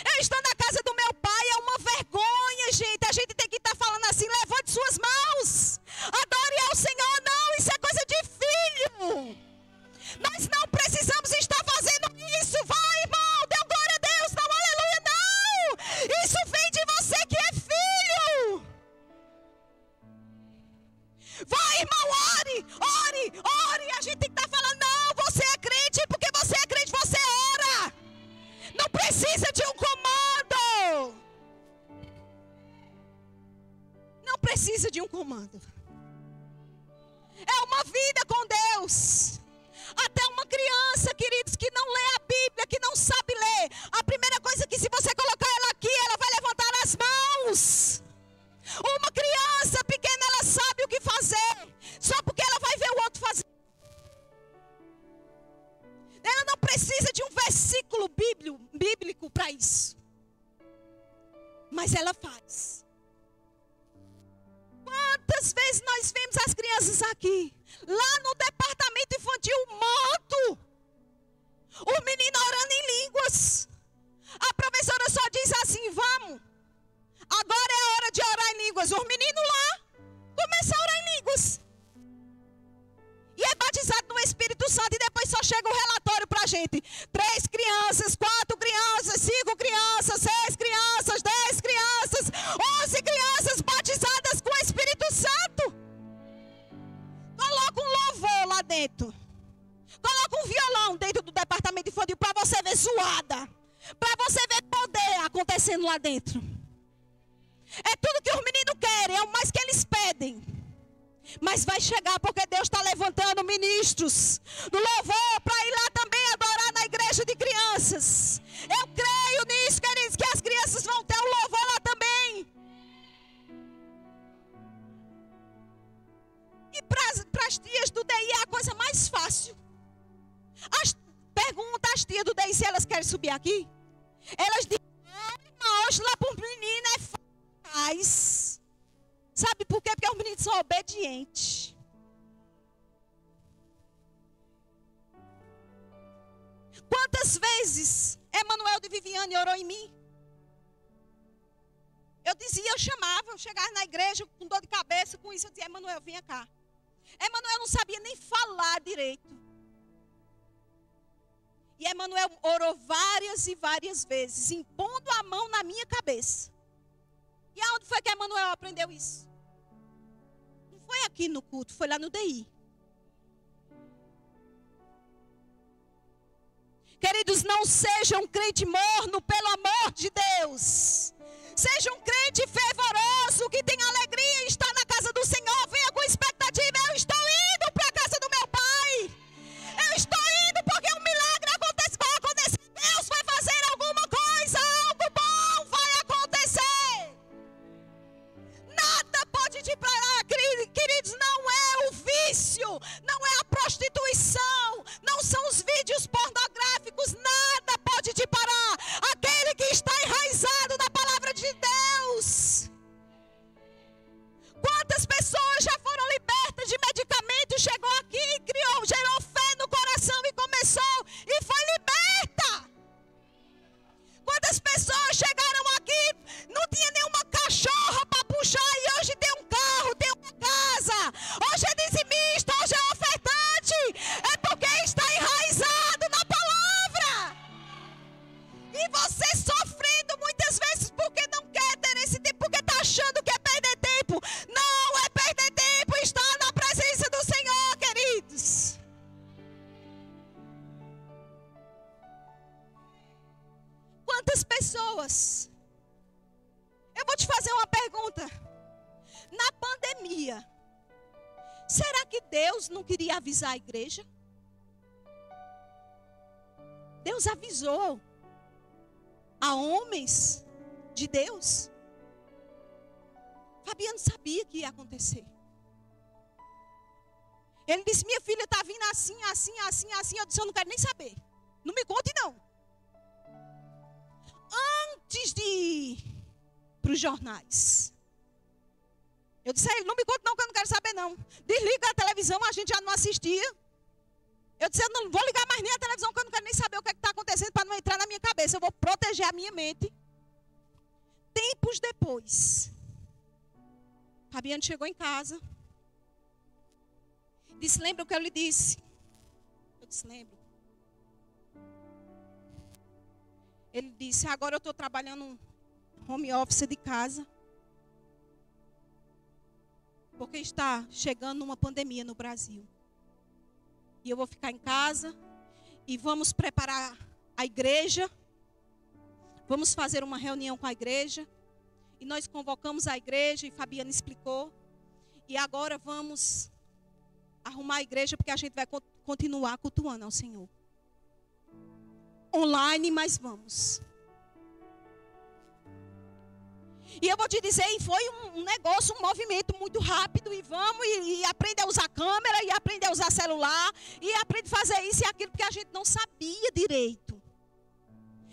[SPEAKER 2] Eu estou na casa do meu pai, é uma vergonha, gente. A gente tem que estar falando assim, levante suas mãos. Adore ao Senhor, não, isso é coisa de filho. Nós não precisamos estar fazendo isso. Vai, irmão, dê glória a Deus, não, aleluia, não. Isso vem de você que é filho. Vai, irmão, ore. A gente tem que estar falando, não, você é crente, porque você é crente, você ora. Não precisa de um comando. Não precisa de um comando. É uma vida com Deus. Até uma criança, queridos, que não lê a Bíblia, que não sabe ler. A primeira coisa que se você colocar ela aqui, ela vai levantar as mãos. Uma criança pequena, ela sabe o que fazer. Só porque ela vai ver o outro fazer. Ela não precisa de um versículo bíblico para isso. Mas ela faz. Quantas vezes nós vemos as crianças aqui, lá no departamento infantil, morto, o menino orando em línguas. A professora só diz assim, vamos, agora é a hora de orar em línguas. Os meninos lá começam a orar em línguas. E é batizado no Espírito Santo e depois só chega o relatório para a gente. 3 crianças, 4 crianças, 5 crianças, 6 crianças, 10 crianças, 11 crianças batizadas com o Espírito Santo. Coloca um louvor lá dentro. Coloca um violão dentro do departamento infantil para você ver zoada. Para você ver poder acontecendo lá dentro. É tudo que os meninos querem, é o mais que eles pedem. Mas vai chegar porque Deus está levantando ministros do louvor para ir lá também adorar na igreja de crianças. Eu creio nisso, queridos, que as crianças vão ter um louvor lá também. E para as tias do DI é a coisa mais fácil. Pergunta às tias do DI se elas querem subir aqui. Elas dizem, hoje lá para os meninos é fácil. Sabe por quê? Porque os meninos são obedientes. Quantas vezes Emanuel de Viviane orou em mim? Eu dizia, eu chamava, eu chegava na igreja com dor de cabeça, com isso, eu dizia, Emanuel, venha cá. Emanuel não sabia nem falar direito. E Emanuel orou várias e várias vezes, impondo a mão na minha cabeça. E aonde foi que Emanuel aprendeu isso? Não foi aqui no culto, foi lá no DI. Queridos, não seja um crente morno, pelo amor de Deus. Seja um crente fervoroso, que tem alegria em estar na casa do Senhor. Venha com expectativa, eu estou indo para a casa do meu Pai. Eu estou indo porque um milagre vai acontecer. Deus vai fazer alguma coisa, algo bom vai acontecer. Nada pode te parar, queridos, não é o vício, não é a prostituição, não são os vídeos pornográficos, nada pode te parar. Aquele que está enraizado na palavra de sofrendo muitas vezes porque não quer ter esse tempo, porque está achando que é perder tempo. Não é perder tempo estar na presença do Senhor, queridos. Quantas pessoas? Eu vou te fazer uma pergunta. Na pandemia, será que Deus não queria avisar a igreja? Deus avisou a homens de Deus. Fabiano sabia que ia acontecer. Ele disse, minha filha está vindo assim, assim, assim, assim. Eu disse, eu não quero nem saber. Não me conte não. Antes de ir para os jornais, eu disse a ele, não me conte não, que eu não quero saber não. Desliga a televisão, a gente já não assistia. Eu disse, eu não vou ligar mais nem a televisão, que eu não quero nem saber o que está acontecendo para não entrar na minha cabeça. Eu vou proteger a minha mente. Tempos depois, Fabiano chegou em casa. Disse, lembra o que eu lhe disse? Eu disse, lembro. Ele disse, agora eu estou trabalhando home office de casa. Porque está chegando uma pandemia no Brasil. E eu vou ficar em casa. E vamos preparar a igreja. Vamos fazer uma reunião com a igreja. E nós convocamos a igreja e Fabiano explicou. E agora vamos arrumar a igreja porque a gente vai continuar cultuando ao Senhor. Online, mas vamos. E eu vou te dizer, foi um negócio, um movimento muito rápido. E vamos, e aprender a usar câmera, e aprender a usar celular, e aprender a fazer isso e aquilo, porque a gente não sabia direito.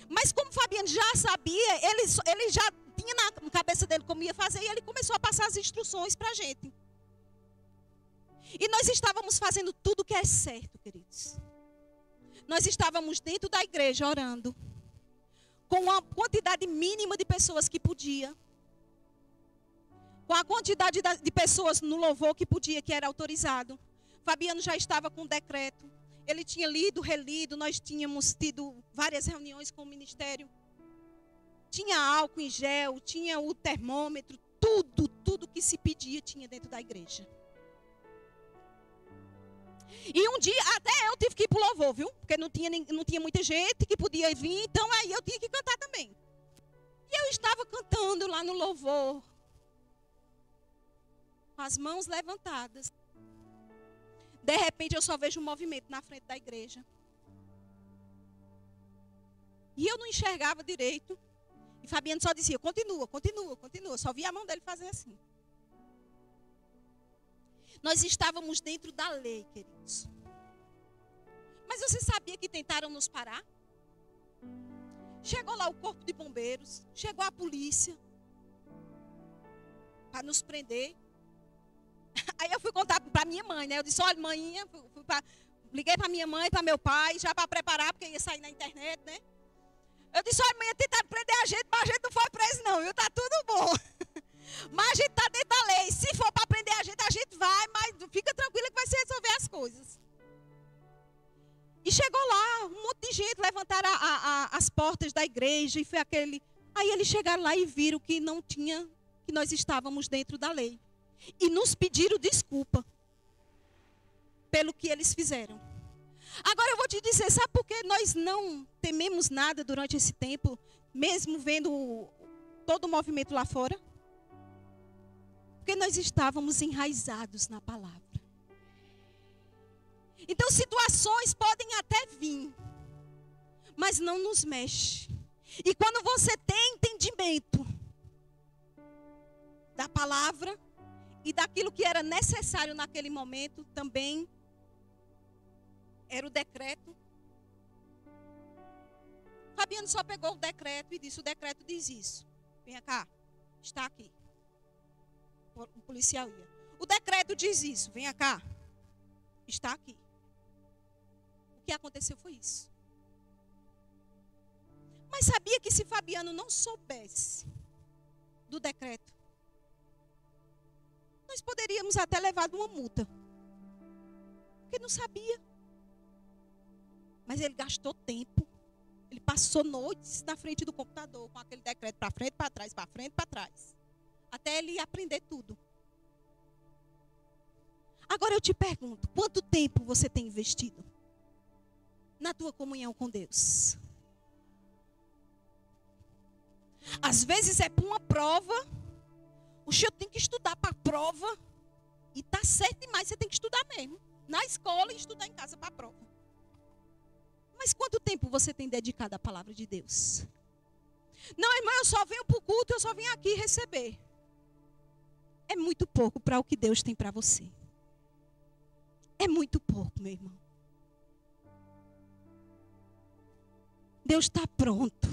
[SPEAKER 2] Mas como o Fabiano já sabia, ele já tinha na cabeça dele como ia fazer, e ele começou a passar as instruções para a gente. E nós estávamos fazendo tudo o que é certo, queridos. Nós estávamos dentro da igreja orando, com uma quantidade mínima de pessoas que podia. Com a quantidade de pessoas no louvor que podia, que era autorizado. Fabiano já estava com o decreto. Ele tinha lido, relido, nós tínhamos tido várias reuniões com o ministério. Tinha álcool em gel, tinha o termômetro, tudo que se pedia tinha dentro da igreja. E um dia, até eu tive que ir para o louvor, viu? Porque não tinha muita gente que podia vir, então aí eu tinha que cantar também. E eu estava cantando lá no louvor, com as mãos levantadas. De repente eu só vejo um movimento na frente da igreja. E eu não enxergava direito. E Fabiano só dizia, continua, continua, continua. Só via a mão dele fazer assim. Nós estávamos dentro da lei, queridos. Mas você sabia que tentaram nos parar? Chegou lá o corpo de bombeiros, chegou a polícia para nos prender. Aí eu fui contar para minha mãe, né? Eu disse, olha, manhinha, liguei para minha mãe, para meu pai, já para preparar, porque ia sair na internet, né? Eu disse, olha, manhã, tentaram prender a gente, mas a gente não foi preso não, viu? Tá tudo bom. Mas a gente está dentro da lei. Se for para prender a gente vai, mas fica tranquila que vai se resolver as coisas. E chegou lá, um monte de gente levantaram as portas da igreja e foi aquele. Aí eles chegaram lá e viram que não tinha, que nós estávamos dentro da lei. E nos pediram desculpa pelo que eles fizeram. Agora eu vou te dizer, sabe por que nós não tememos nada durante esse tempo, mesmo vendo todo o movimento lá fora? Porque nós estávamos enraizados na palavra. Então situações podem até vir, mas não nos mexe. E quando você tem entendimento da palavra e daquilo que era necessário naquele momento, também era o decreto. Fabiano só pegou o decreto e disse, o decreto diz isso. Venha cá, está aqui. O policial ia. O decreto diz isso, venha cá, está aqui. O que aconteceu foi isso. Mas sabia que se Fabiano não soubesse do decreto, nós poderíamos até levar uma multa. Porque não sabia. Mas ele gastou tempo Ele passou noites na frente do computador, com aquele decreto para frente, para trás, para frente, para trás. Até ele aprender tudo. Agora eu te pergunto, quanto tempo você tem investido na tua comunhão com Deus? Às vezes é para uma prova, o senhor tem que estudar para a prova, e está certo demais, você tem que estudar mesmo. Na escola e estudar em casa para a prova. Mas quanto tempo você tem dedicado à palavra de Deus? Não, irmã, eu só venho para o culto, eu só vim aqui receber. É muito pouco para o que Deus tem para você. É muito pouco, meu irmão. Deus está pronto.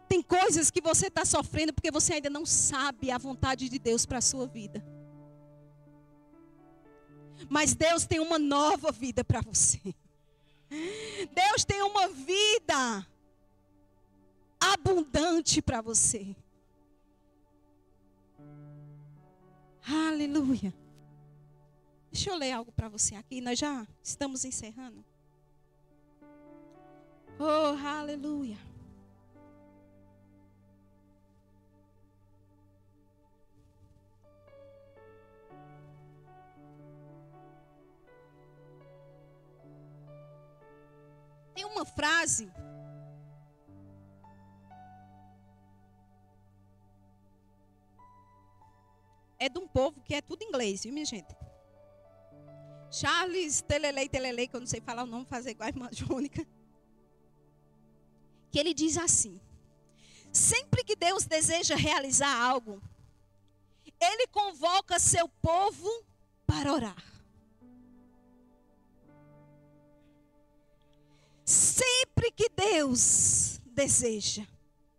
[SPEAKER 2] Tem coisas que você está sofrendo porque você ainda não sabe a vontade de Deus para a sua vida. Mas Deus tem uma nova vida para você. Deus tem uma vida abundante para você. Aleluia. Deixa eu ler algo para você aqui. Nós já estamos encerrando. Oh, aleluia. Tem uma frase é de um povo que é tudo inglês, viu, minha gente? Charles Telelei, que eu não sei falar o nome, fazer igual a irmã Jônica. Que ele diz assim: sempre que Deus deseja realizar algo, Ele convoca seu povo para orar. Sempre que Deus deseja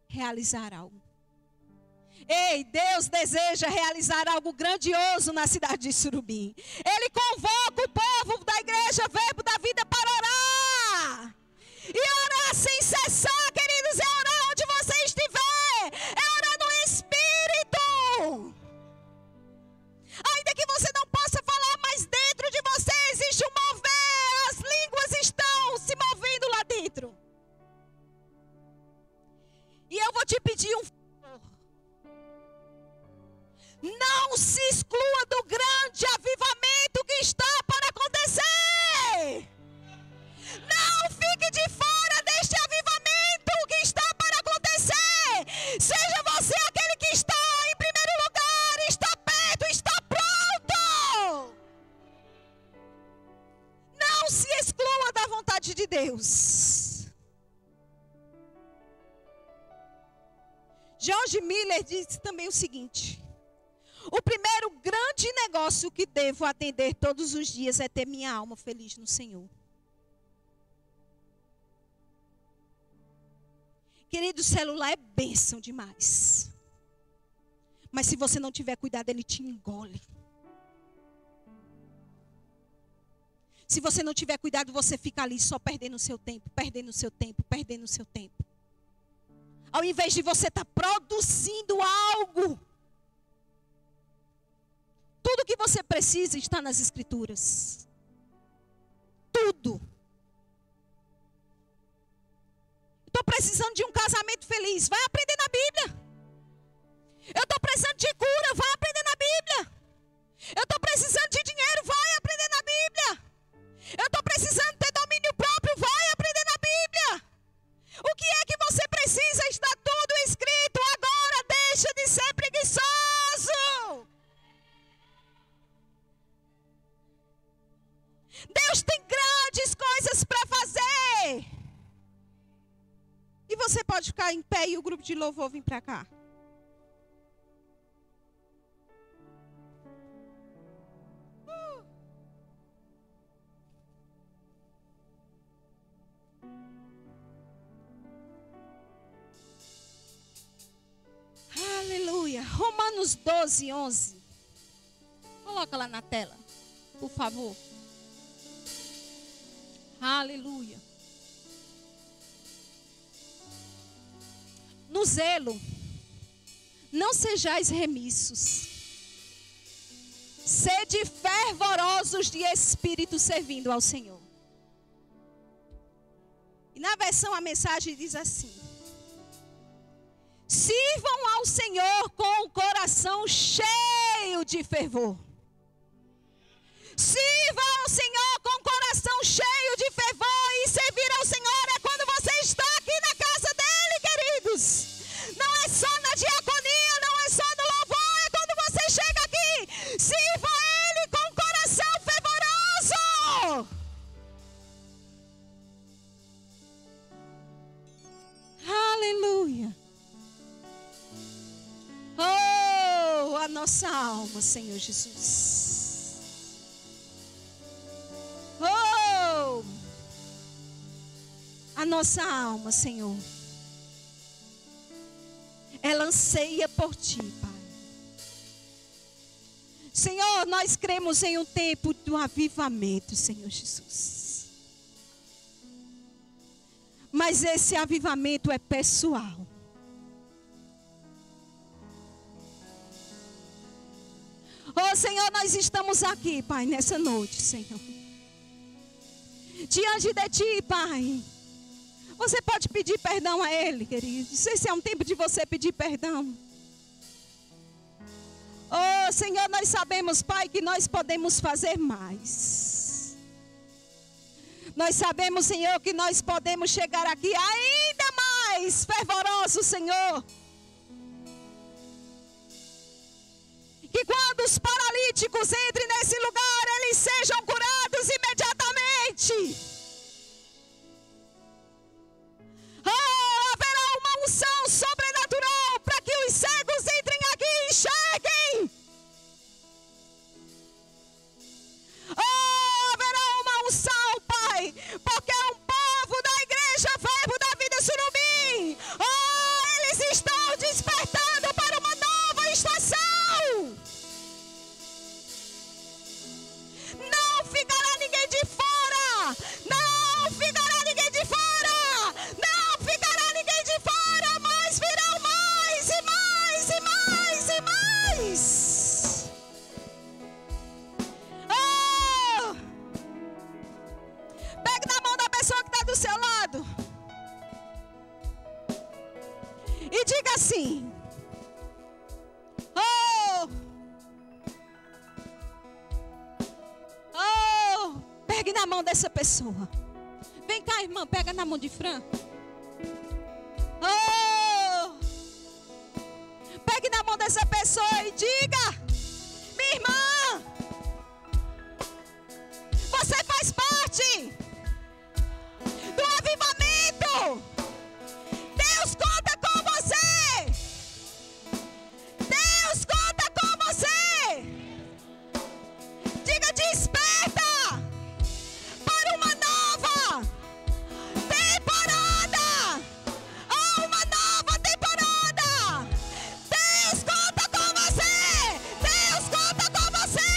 [SPEAKER 2] realizar algo. Ei, Deus deseja realizar algo grandioso na cidade de Surubim. Ele convoca o povo da igreja Verbo da Vida para orar. E orar sem cessar, queridos, é orar onde você estiver. É orar no Espírito. Ainda que você não possa falar, mas dentro de você existe um mover. As línguas estão se movendo lá dentro. E eu vou te pedir um favor. Não se exclua do grande avivamento que está para acontecer. Não fique de fora deste avivamento que está para acontecer. Seja você aquele que está em primeiro lugar, está perto, está pronto. Não se exclua da vontade de Deus. George Miller disse também o seguinte: o primeiro grande negócio que devo atender todos os dias é ter minha alma feliz no Senhor. Querido, o celular é bênção demais. Mas se você não tiver cuidado, ele te engole. Se você não tiver cuidado, você fica ali só perdendo o seu tempo, perdendo o seu tempo, perdendo o seu tempo. Ao invés de você estar produzindo algo. Tudo que você precisa está nas Escrituras. Tudo. Estou precisando de um casamento feliz. Vai aprender na Bíblia. Eu estou precisando de cura. Vai aprender na Bíblia. Eu estou precisando de dinheiro. Vai aprender na Bíblia. Eu estou precisando ter domínio próprio. Vai aprender na Bíblia. O que é que você precisa? Está tudo escrito. Agora deixa de ser preguiçoso. Deus tem grandes coisas para fazer. E você pode ficar em pé e o grupo de louvor vir para cá. Aleluia. Romanos 12, 11. Coloca lá na tela, por favor. Aleluia. No zelo, não sejais remissos. Sede fervorosos de espírito servindo ao Senhor. E na versão a mensagem diz assim: sirvam ao Senhor com o coração cheio de fervor. Sirva ao Senhor com o coração cheio de fervor. E servir ao Senhor é quando você está aqui na casa dele, queridos. Não é só na diaconia, não é só no louvor, é quando você chega aqui. Sirva ele com o coração fervoroso. Aleluia. Oh, a nossa alma, Senhor Jesus. Oh, a nossa alma, Senhor, ela anseia por Ti, Pai. Senhor, nós cremos em um tempo do avivamento, Senhor Jesus. Mas esse avivamento é pessoal. Oh, Senhor, nós estamos aqui, Pai, nessa noite, Senhor. Diante de Ti, Pai. Você pode pedir perdão a Ele, querido. Esse é um tempo de você pedir perdão. Oh, Senhor, nós sabemos, Pai, que nós podemos fazer mais. Nós sabemos, Senhor, que nós podemos chegar aqui ainda mais fervoroso, Senhor. Que quando os paralíticos entrem nesse lugar, eles sejam curados imediatamente. Oh, haverá uma unção sobrenatural para que os cegos entrem aqui e enxerguem. Oh, haverá uma unção, Pai, porque é um povo da igreja Verbo da Vida Surubim. Oh, eles estão despertando para uma nova estação. Não ficará ninguém de fora. Não ficará ninguém de fora. Não ficará ninguém de fora. Mas virão mais e mais e mais e mais. Oh! Pegue na mão da pessoa que está do seu lado e diga assim: pegue na mão dessa pessoa. Vem cá, irmã, pega na mão de Fran. Oh! Pegue na mão dessa pessoa e diga: minha irmã, você faz parte do avivamento. Deus conta com você. Deus conta com você. Diga: desperta para uma nova temporada. Há uma nova temporada. Deus conta com você. Deus conta com você.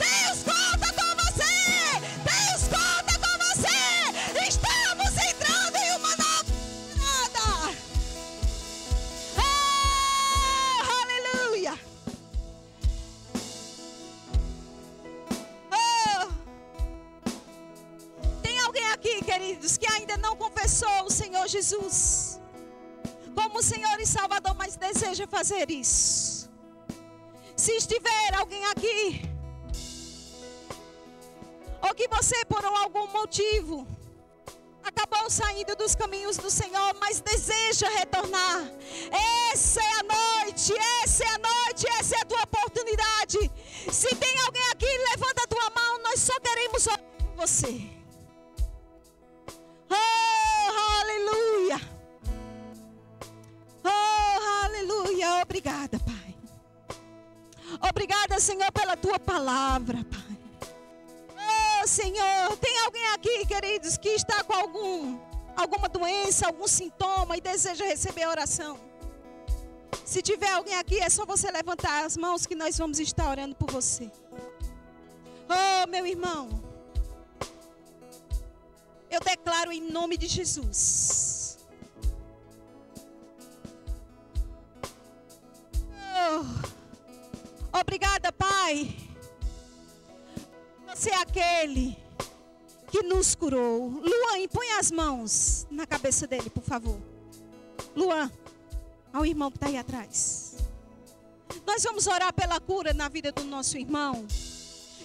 [SPEAKER 2] Deus conta com você. Deus conta com você. Estamos entrando em uma nova temporada. Oh, aleluia. Tem alguém aqui, queridos, que ainda não confessou o Senhor Jesus como Senhor e Salvador, mas deseja fazer isso? Se estiver alguém aqui, ou que você por algum motivo acabou saindo dos caminhos do Senhor, mas deseja retornar, essa é a noite, essa é a noite, essa é a tua oportunidade. Se tem alguém aqui, levanta a tua mão, nós só queremos orar por você. Oh, aleluia. Oh, aleluia. Obrigada, Pai. Obrigada, Senhor, pela tua palavra, Pai. Oh, Senhor, tem alguém aqui, queridos, que está com alguma doença, algum sintoma e deseja receber a oração? Se tiver alguém aqui, é só você levantar as mãos que nós vamos estar orando por você. Oh, meu irmão, eu declaro em nome de Jesus. Oh, obrigada, Pai. Você é aquele que nos curou. Luan Mãe, põe as mãos na cabeça dele, por favor. Luan, ao irmão que está aí atrás. Nós vamos orar pela cura na vida do nosso irmão.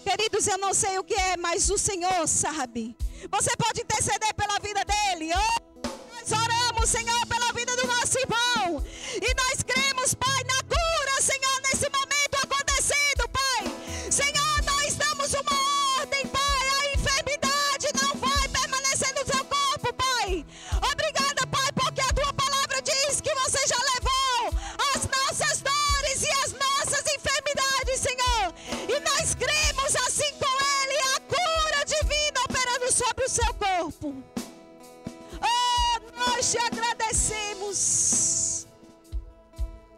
[SPEAKER 2] Queridos, eu não sei o que é, mas o Senhor sabe. Você pode interceder pela vida dele. Nós oramos, Senhor, pela vida do nosso irmão. E nós cremos, Pai, na cura, Senhor, nesse momento acontecendo, Pai. Senhor, nós damos uma ordem, Pai. A enfermidade não vai permanecer no seu corpo, Pai. Obrigada, Pai, porque a tua palavra diz que você já levou as nossas dores e as nossas enfermidades, Senhor. E nós cremos assim com Ele a cura divina operando sobre o seu corpo. Nós te agradecemos.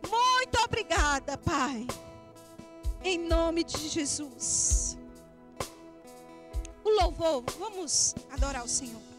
[SPEAKER 2] Muito obrigada, Pai. Em nome de Jesus. O louvor, vamos adorar o Senhor.